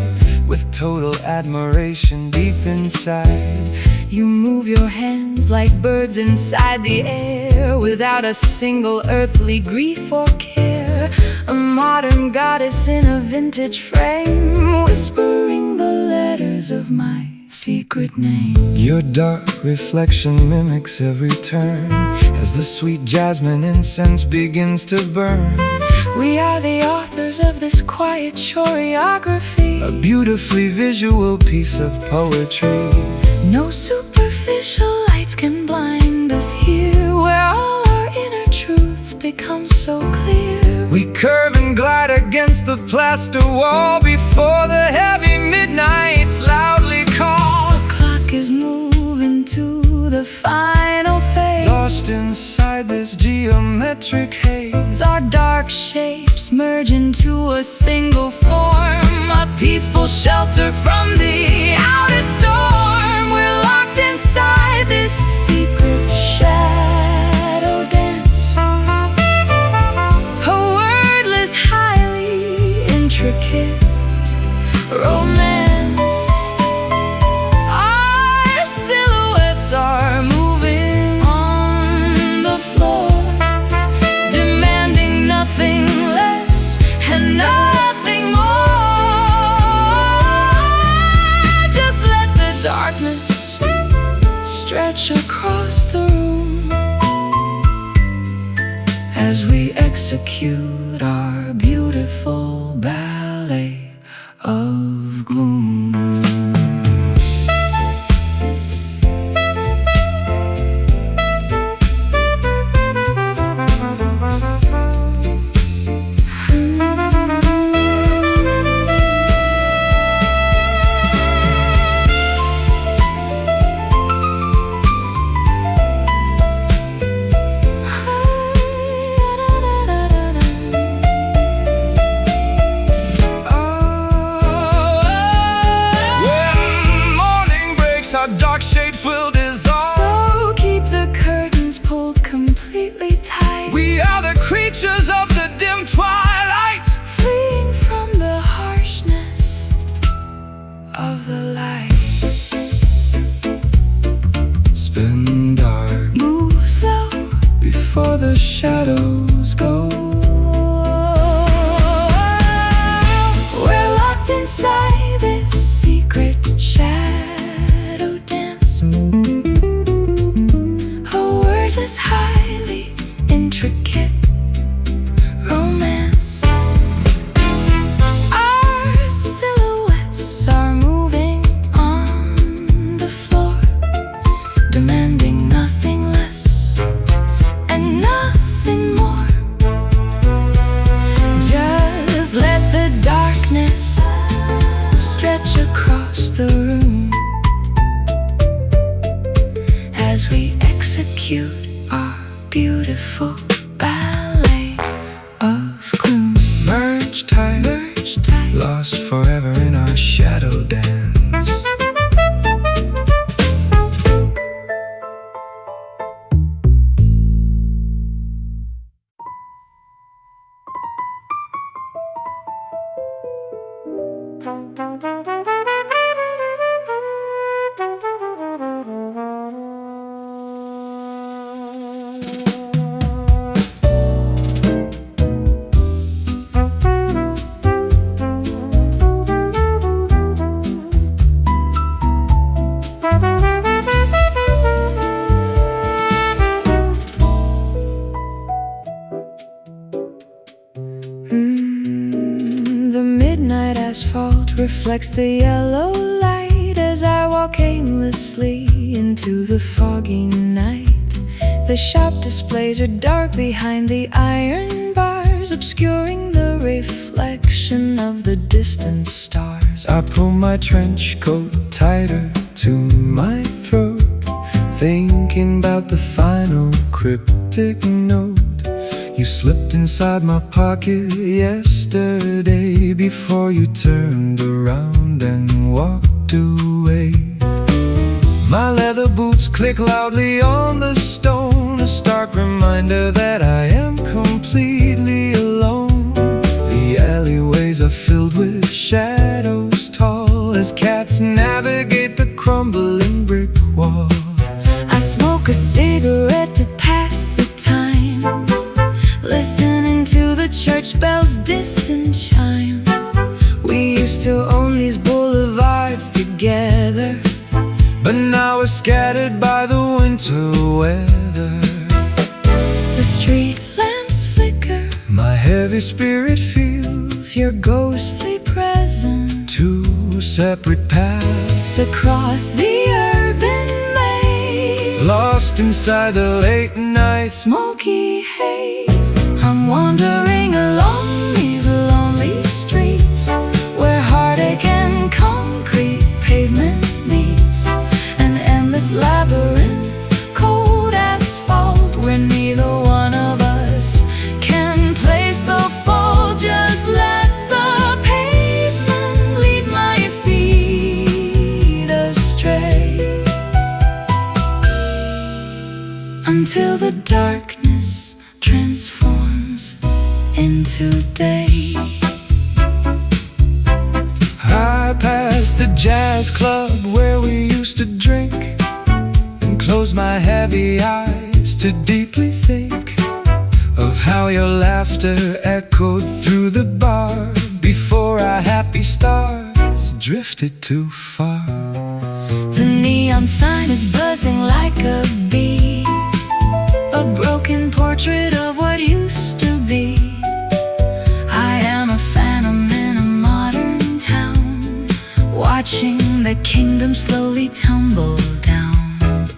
with total admiration deep inside. You move your hands like birds inside the air, without a single earthly grief or care. A modern goddess in a vintage frame, whispering the letters of my secret name. Your dark reflection mimics every turn, as the sweet jasmine incense begins to burn. We are the authors of this quiet choreography, a beautifully visual piece of poetry. No superficial lights can blind us here, where all our inner truths become so clear. We curve and glide against the plaster wall, before the heavy midnights loudly call. The clock is moving to the final phase, lost inside this geometric haze. Our dark shapes merge into a single form, a peaceful shelter from the outer storm. We're locked inside this secret shadow dance, a wordless, highly intricate romance. Our silhouettes are moving on the floor, demanding nothing less and nothing more. Just let the darkness stretch across the room, as we execute our beautiful ballet of gloom. Dark shapes will dissolve, so keep the curtains pulled completely tight. We are the creatures of the dim twilight, fleeing from the harshness of the light. Spin dark, move slow, before the shadows go. We're locked inside this secret shadow dance, a wordless, highly intricate romance. Our silhouettes are moving on the floor, demanding nothing less and nothing more. Just let the darkness stretch across the room, as we execute our beautiful ballet of gloom. Merge tight, lost forever in our shadow dance. The midnight asphalt reflects the yellow light, as I walk aimlessly into the foggy night. The shop displays are dark behind the iron bars, obscuring the reflection of the distant stars. I pull my trench coat tighter to my throat, thinking about the final cryptic note. You slipped inside my pocket yesterday, before you turned around and walked away. My leather boots click loudly on the stone, a stark reminder that I am completely alone. The alleyways are filled with shadows tall as cats navigate the crumbling brick wall. I smoke a cigarette to pass the time, listening to the church bell's distant chime. We used to own these boulevards together, but now we're scattered by the winter weather. the street lamps flicker, My heavy spirit feels your ghostly presence two separate paths, across the urban maze, lost inside the late night smoky haze. I'm wandering along these lonely streets, where heartache and concrete pavement meets, an endless labyrinth, cold asphalt, where neither one of us can place the fault. Just let the pavement lead my feet astray, until the darkness transforms into day. I passed the jazz club where we used to drink, and closed my heavy eyes to deeply think of how your laughter echoed through the bar before our happy stars drifted too far. The neon sign is buzzing like a bee, a broken portrait of what used to be. I am a phantom in a modern town, watching the kingdom slowly tumble down.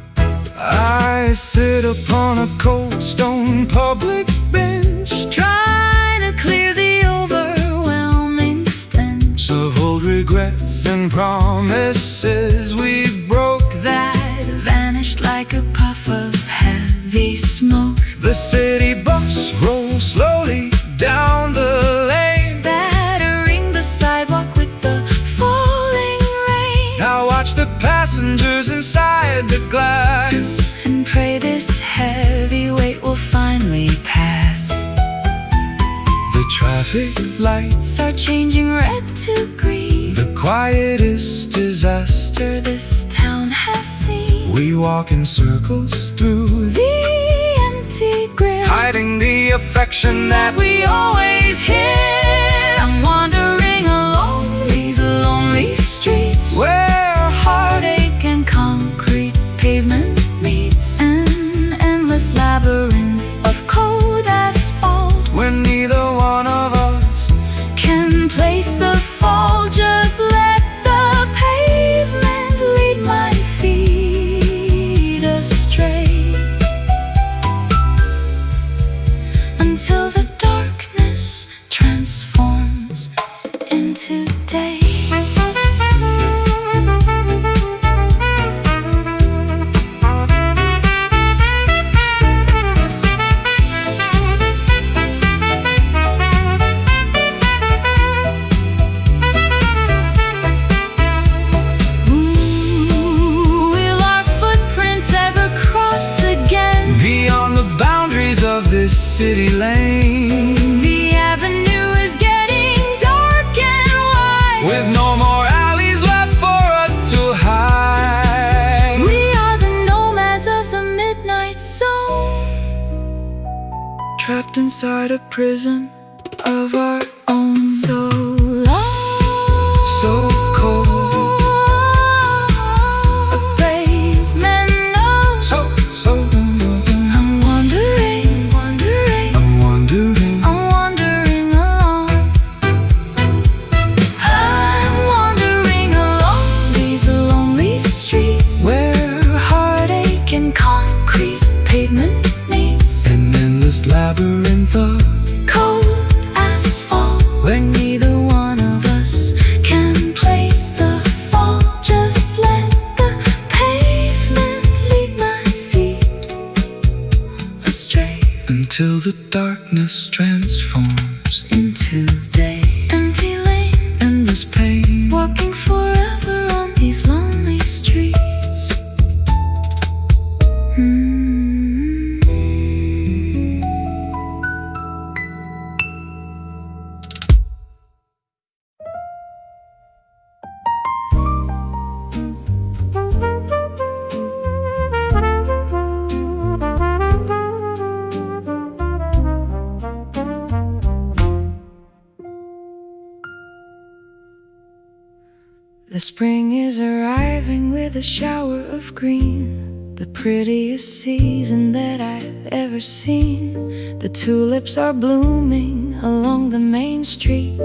I sit upon a cold stone public bench, Trying to clear the overwhelming stench of old regrets and promises we broke, that vanished like a puff of heavy smoke. The city bus rolls slowly down the lane. Battering the sidewalk with the falling rain. Now watch the passengers inside the glass, And pray this heavy weight will finally pass. the traffic lights, Are changing red to green. the quietest disaster This town has seen. we walk in circles through, The empty grill, hiding the affection that we always hid. I'm wandering along these lonely streets, where heartache and concrete pavement meets, an endless labyrinth of cold asphalt, where neither one of us can place the fall. Just let the pavement lead my feet astray, until the darkness transforms into day. Will our footprints ever cross again? beyond the boundaries of this city lane, The avenue is getting dark and wide, with no more alleys left for us to hide. we are the nomads of the midnight zone, Trapped inside a prison of our own, so long, so cold, a brave man knows. so I'm wandering, I'm wondering, I'm wandering along. I'm wandering along these lonely streets, where heartache and concrete pavement meets, an endless labyrinth of cold asphalt, where neither one of us can place the fall. Just let the pavement lead my feet astray, until the darkness transforms into day. Empty lane, endless pain, walking forever on these lonely streets. Spring is arriving with a shower of green, the prettiest season that I've ever seen. The tulips are blooming along the main street,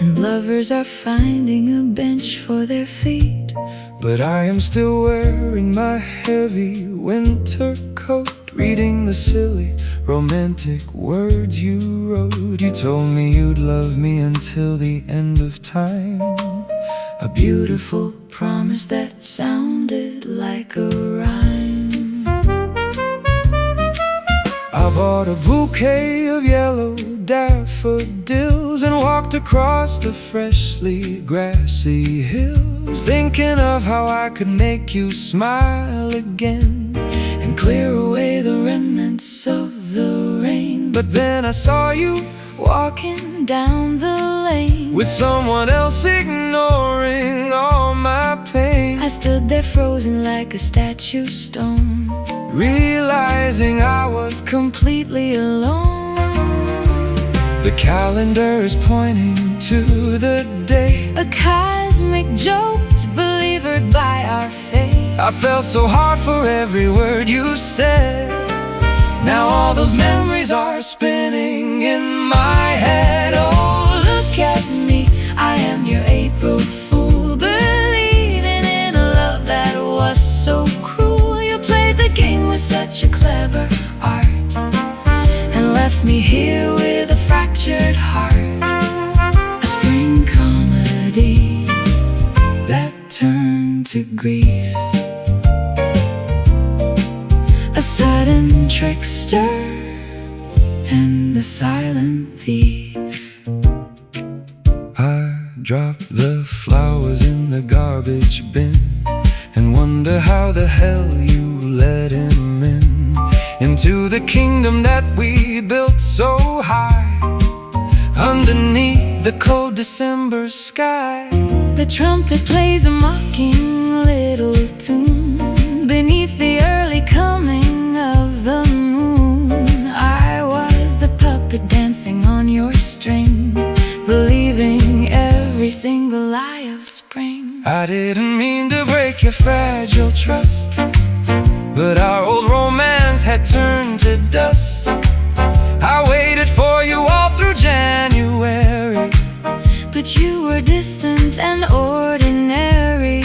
and lovers are finding a bench for their feet. But I am still wearing my heavy winter coat, reading the silly romantic words you wrote. You told me you'd love me until the end of time, a beautiful promise that sounded like a rhyme. I bought a bouquet of yellow daffodils and walked across the freshly grassy hills, thinking of how I could make you smile again and clear away the remnants of the rain. But then I saw you walking down the lane with someone else, ignoring all my pain. I stood there frozen like a statue stone, realizing I was completely alone. The calendar is pointing to the day, a cosmic joke delivered by our fate. I fell so hard for every word you said. Now all those memories are spinning in my head. Oh, look at me, I am your April fool, believing in a love that was so cruel. You played the game with such a clever art and left me here with a fractured heart. A spring comedy that turned to grief, a sudden trickster and a silent thief. I drop the flowers in the garbage bin and wonder how the hell you let him in, into the kingdom that we built so high, underneath the cold December sky. The trumpet plays a mocking little tune beneath the early coming of the moon. I was the puppet dancing on your string, believing every single lie of spring. I didn't mean to break your fragile trust, but our old romance had turned to dust. I waited for you all through January, but you were distant and ordinary.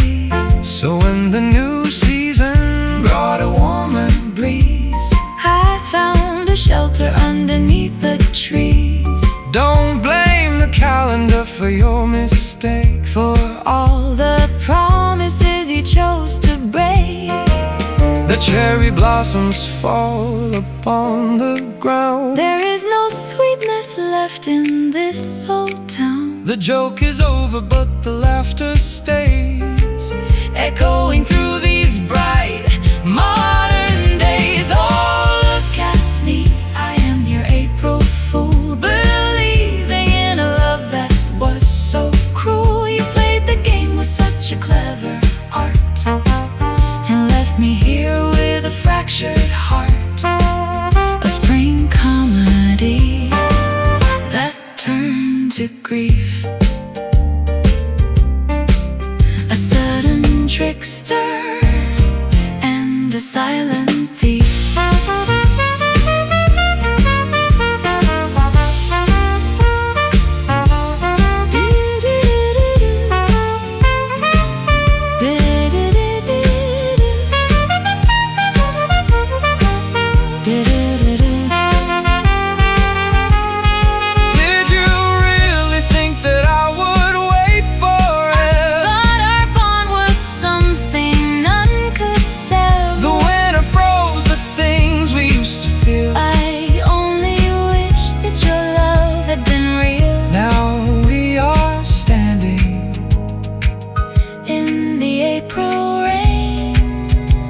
So when the new season brought a warmer breeze, I found a shelter underneath the trees. Don't blame the calendar for your mistake, for all the promises you chose to break. the cherry blossoms fall upon the ground. There is no sweetness left in this old town. The joke is over, but the laughter stays, echoing through these bright modern days. Oh, look at me, I am your April fool, believing in a love that was so cruel. You played the game with such a clever art and left me here with a fractured heart. A spring comedy that turned to grief, a sudden trickster and a silent thief.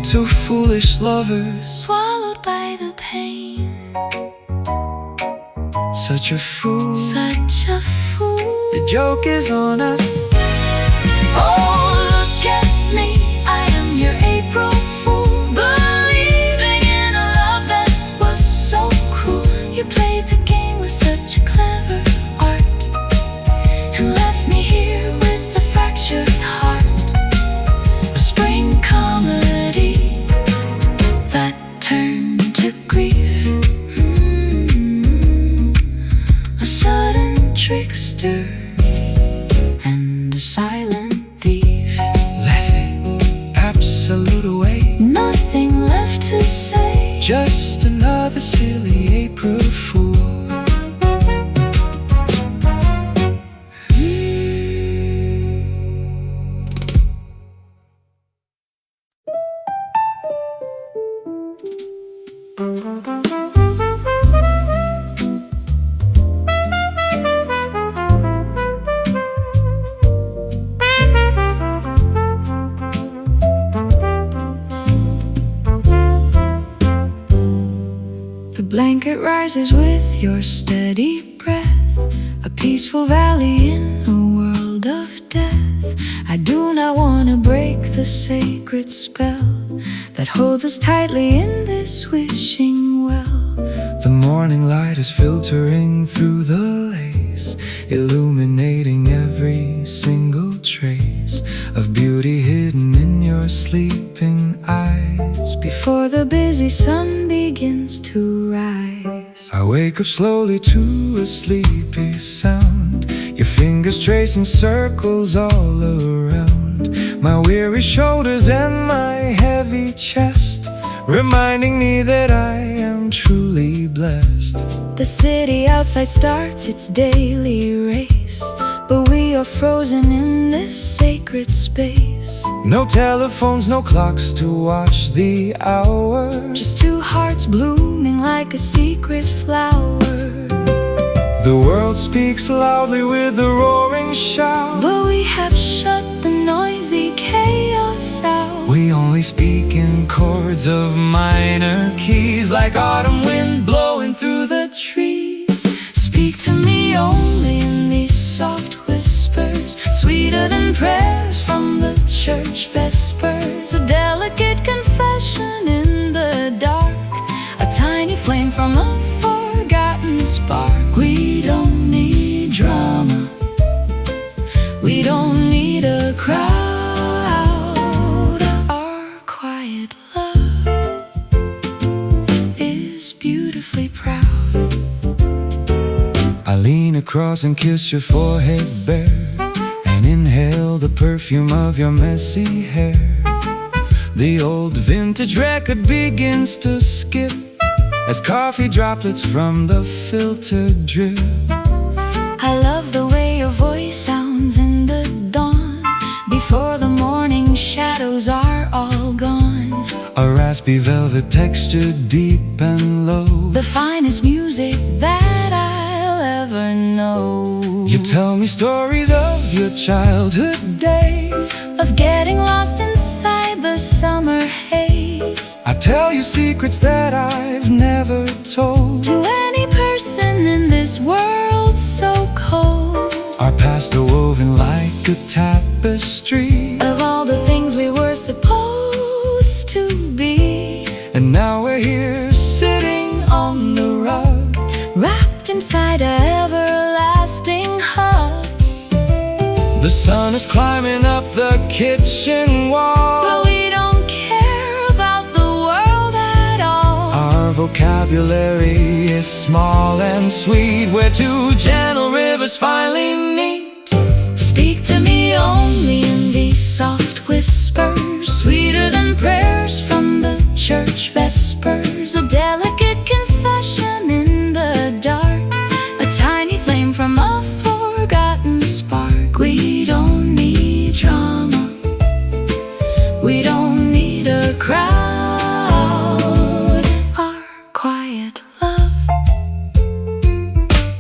Two foolish lovers swallowed by the pain. Such a fool, Such a fool. the joke is on us. Oh, look at me, I am your April fool, believing in a love that was so cruel. You played the game with such a clever art and left me here with a fractured heart. just another silly April Fool. The blanket rises with your steady breath, a peaceful valley in a world of death. I do not want to break the sacred spell that holds us tightly in this wishing well. The morning light is filtering through the lace, illuminating every single trace of beauty hidden in your sleeping eyes. Before the busy sun begins to rise, I wake up slowly to a sleepy sound, your fingers tracing circles all around my weary shoulders and my heavy chest, reminding me that I am truly blessed. the city outside starts its daily race, but we are frozen in this sacred space. No telephones, no clocks to watch the hour, Just two hearts blooming like a secret flower. the world speaks loudly with a roaring shout, But we have shut the noisy chaos out. we only speak in chords of minor keys, like autumn wind blowing through the trees. Speak to me only in these soft whispers, sweeter than prayers from the church vespers. A delicate confession in the dark, a tiny flame from a forgotten spark. We don't need drama, we don't need a crowd. Our quiet love is beautifully proud. I lean across and kiss your forehead bare, and inhale the perfume of your messy hair. The old vintage record begins to skip as coffee droplets from the filter drip. I love the way your voice sounds in the dawn, before the morning shadows are all gone. A raspy velvet texture, deep and low, The finest music that I'll ever know. you tell me stories of your childhood days, Of getting lost inside the summer haze. I tell you secrets that I've never told. To any person in this world so cold, Our past are woven like a tapestry, of all the things we were supposed to be, and now we're here sitting on the rug, wrapped inside an everlasting hug. the sun is climbing up the kitchen wall, But we don't care about the world at all. our vocabulary is small and sweet, where two gentle rivers finally meet. Speak to me only in these soft whispers, sweeter than prayers from the church vespers. A delicate confession in the dark, a tiny flame from a forgotten spark. We don't need drama, we don't need a crowd. Our quiet love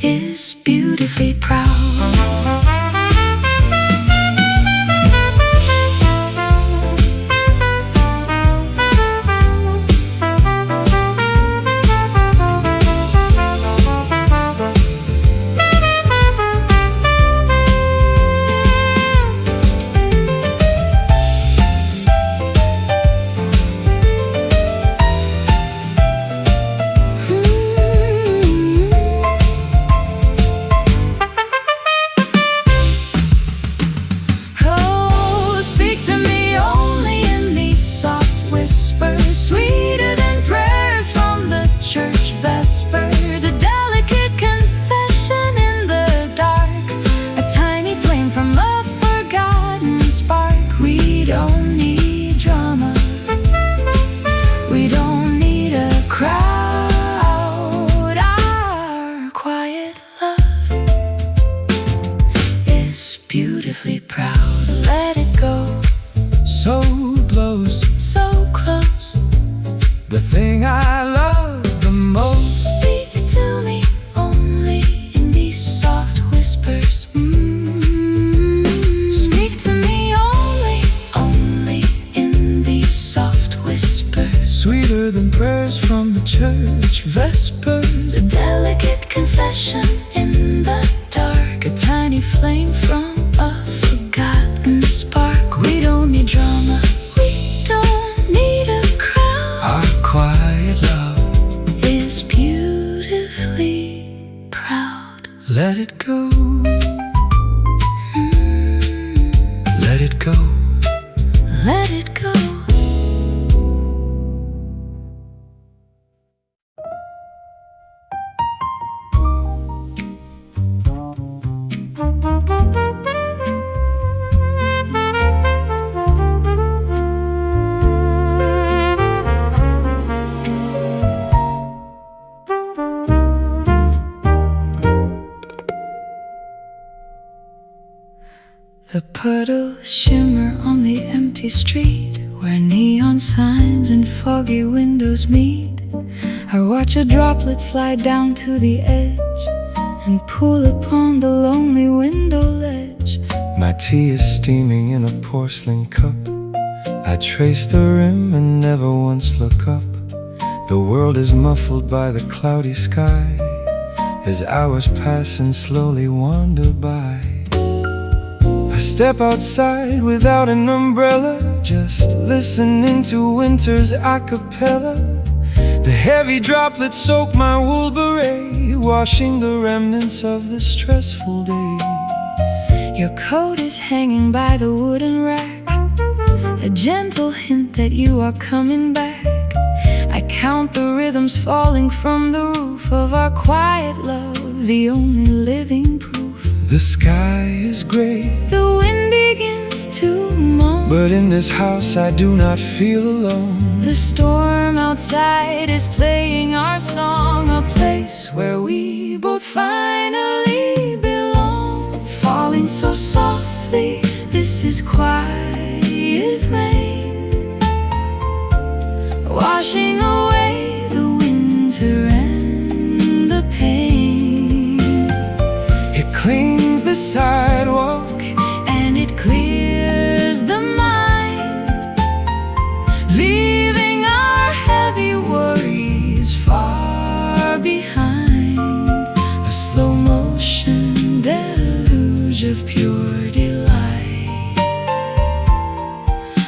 is beautifully proud. the thing I love the most. Speak to me only in these soft whispers. Speak to me only in these soft whispers. Sweeter than prayers from the church vespers. A delicate confession in the dark. A tiny flame from a forgotten spark. We don't need drama, we don't need a crown. Our quiet love is beautifully proud. let it go. Let it go. Let it go. The puddles shimmer on the empty street, where neon signs and foggy windows meet. I watch a droplet slide down to the edge and pull upon the lonely window ledge. My tea is steaming in a porcelain cup. I trace the rim and never once look up. The world is muffled by the cloudy sky as hours pass and slowly wander by. I step outside without an umbrella, just listening to winter's a cappella. The heavy droplets soak my wool beret, washing the remnants of the stressful day. Your coat is hanging by the wooden rack, a gentle hint that you are coming back. I count the rhythms falling from the roof of our quiet love, the only living proof. The sky is gray, the wind begins to moan, but in this house I do not feel alone. The storm outside is playing our song, a place where we both finally belong. Falling so softly, this is quiet rain, washing away the winter and the pain. It cleans the sidewalk and it clears the mind, leaving our heavy worries far behind. A slow motion deluge of pure delight.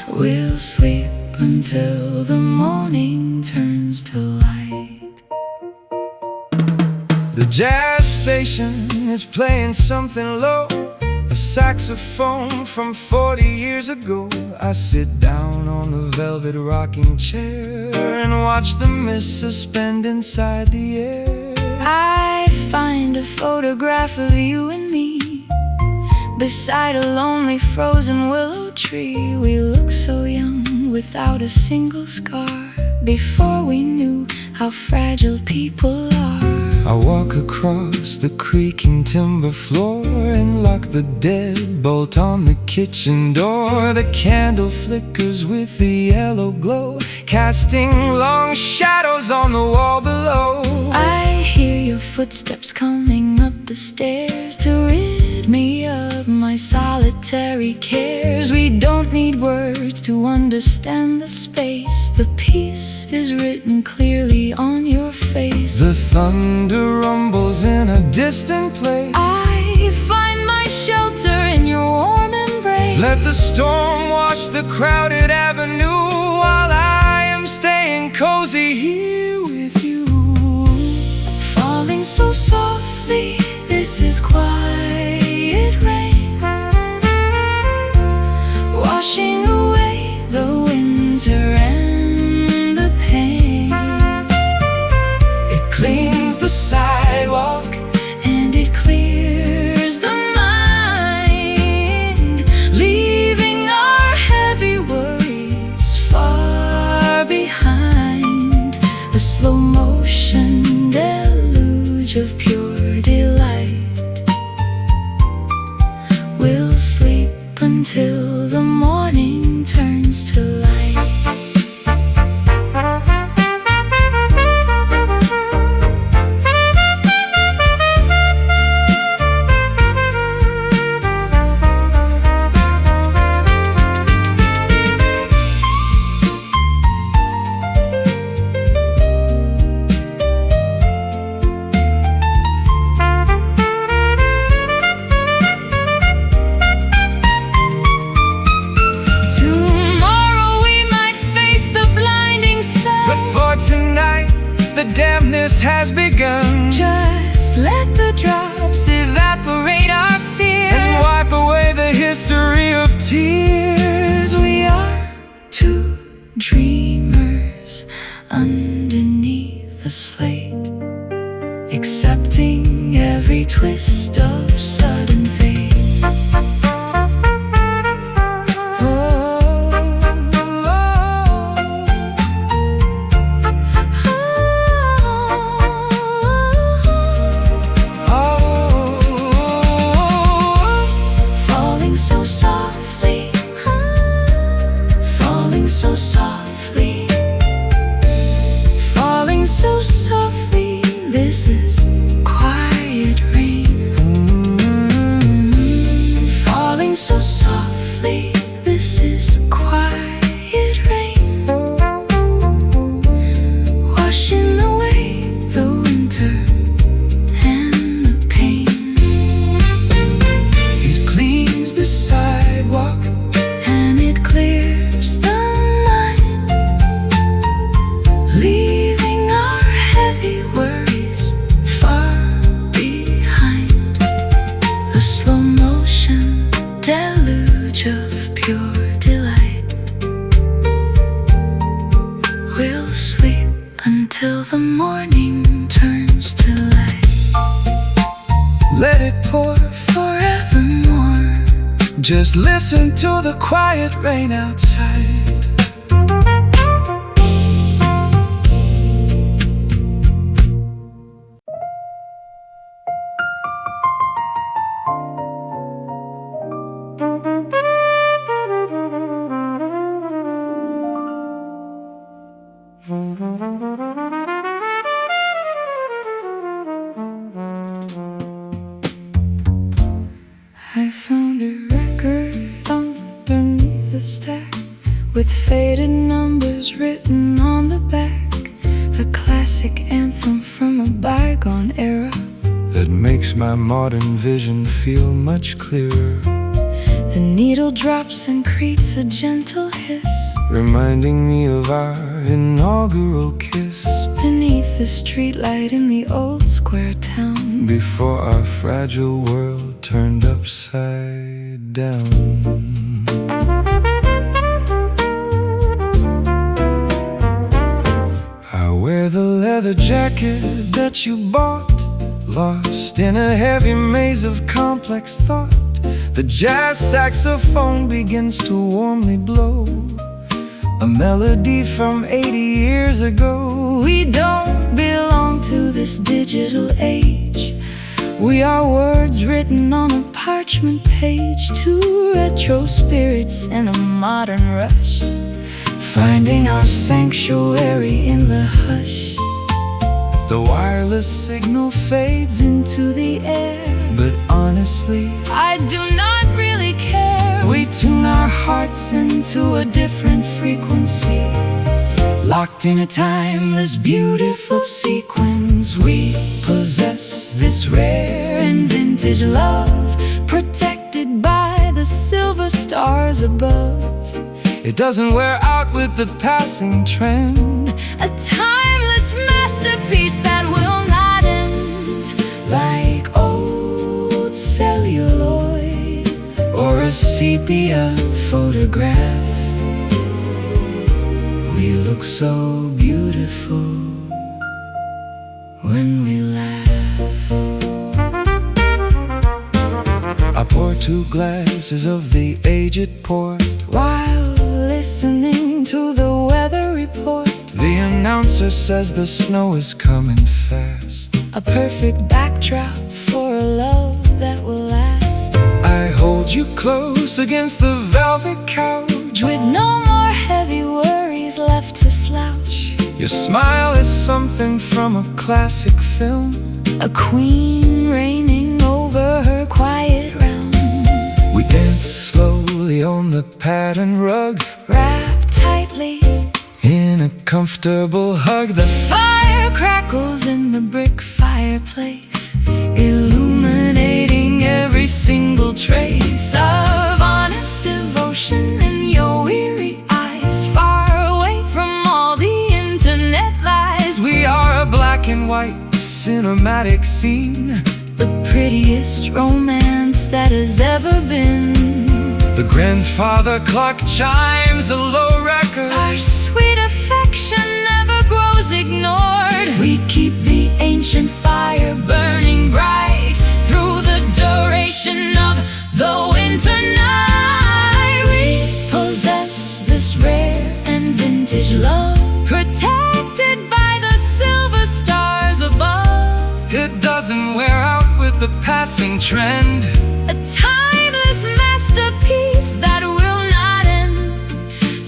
We'll sleep until the morning turns to light. The jazz station is playing something low, a saxophone from 40 years ago. I sit down on the velvet rocking chair and watch the mist suspend inside the air. I find a photograph of you and me beside a lonely frozen willow tree. We look so young without a single scar, before we knew how fragile people are. I walk across the creaking timber floor and lock the deadbolt on the kitchen door. The candle flickers with the yellow glow, casting long shadows on the wall below. I hear your footsteps coming up the stairs to rid me of my solitary cares. We don't need words to understand the space. The peace is written clearly on your face. The thunder rumbles in a distant place. I find my shelter in your warm embrace. Let the storm wash the crowded avenue while I am staying cozy here with you. Falling so softly, this is quiet rain, washing away the winter and the pain. It cleans the sidewalk and it clears the mind, leaving our heavy worries far behind. The slow motion deluge of pure darkness has begun. Just let the drops evaporate our fear and wipe away the history of tears. We are two dreamers underneath the slate, accepting every twist of sudden fate. So softly, falling so softly, this is quiet rain. Falling so softly, this is quiet rain. Washing away the winter and the pain. It cleans the sidewalk and it clears the leaving our heavy worries far behind. The slow motion deluge of pure delight. We'll sleep until the morning turns to light. Let it pour forevermore. Just listen to the quiet rain outside. I found a record underneath the stack with faded numbers written on the back. A classic anthem from a bygone era that makes my modern vision feel much clearer. The needle drops and creates a gentle hiss, reminding me of our inaugural kiss beneath the streetlight in the old square town, before our fragile world turned upside down. I wear the leather jacket that you bought, lost in a heavy maze of complex thought. The jazz saxophone begins to warmly blow, a melody from 80 years ago. We don't belong to this digital age. We are words written on a parchment page, two retro spirits in a modern rush, finding our sanctuary in the hush. The wireless signal fades into the air, but honestly, I do not really care. we tune our hearts into a different frequency, locked in a timeless, beautiful sequence. We possess this rare and vintage love, protected by the silver stars above. it doesn't wear out with the passing trend, a timeless masterpiece that will not end, like old celluloid or a sepia photograph. We look so beautiful when we laugh. I pour 2 glasses of the aged port while listening to the weather report. The announcer says the snow is coming fast, a perfect backdrop for a love that will last. I hold you close against the velvet couch, with no more heavy worries left to slouch. Your smile is something from a classic film, a queen reigning over her quiet realm. We dance slowly on the patterned rug, wrapped tightly in a comfortable hug. The fire crackles in the brick fireplace, illuminating every single trace of honest devotion in your weary eyes, far away from all the internet lies. we are a black black and white cinematic scene, the prettiest romance that has ever been. The grandfather clock chimes a low record. Our sweet affection never grows ignored. We keep the ancient fire burning bright through the duration of the winter night. We possess this rare and vintage love, protected by the silver stars above. It doesn't wear out with the passing trend, A timeless masterpiece that will not end,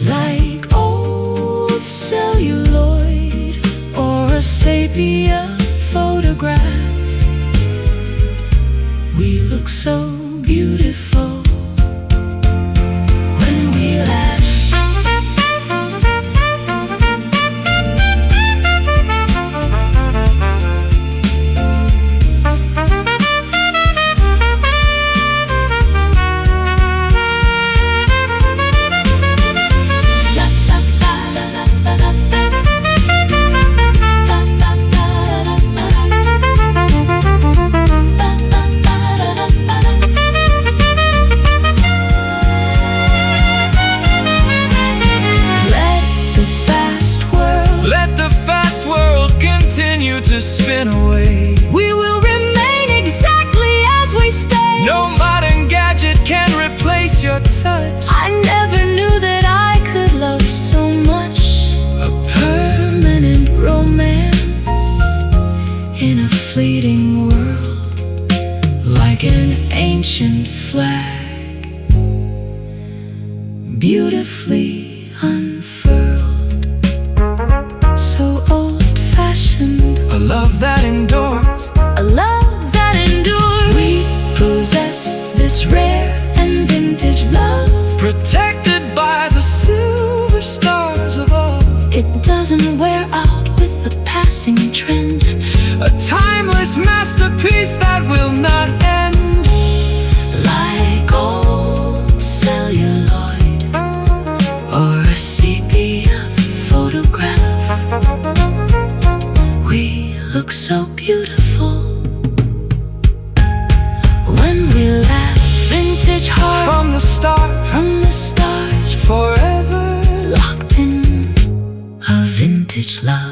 like old celluloid or a sepia photograph. We look so beautiful when we laugh. To spin away, We will remain exactly as we stay. no modern gadget can replace your touch. I never knew that I could love so much. A permanent romance in a fleeting world, like an ancient flag, beautifully unfurled. So old-fashioned, A love that endures, a love that endures. We possess this rare and vintage love, protected by the silver stars above. it doesn't wear out with the passing trend. A timeless masterpiece that will not end, Like old celluloid or a sepia photograph. We look so beautiful when we laugh. Vintage heart from the start, forever forever locked in a vintage love.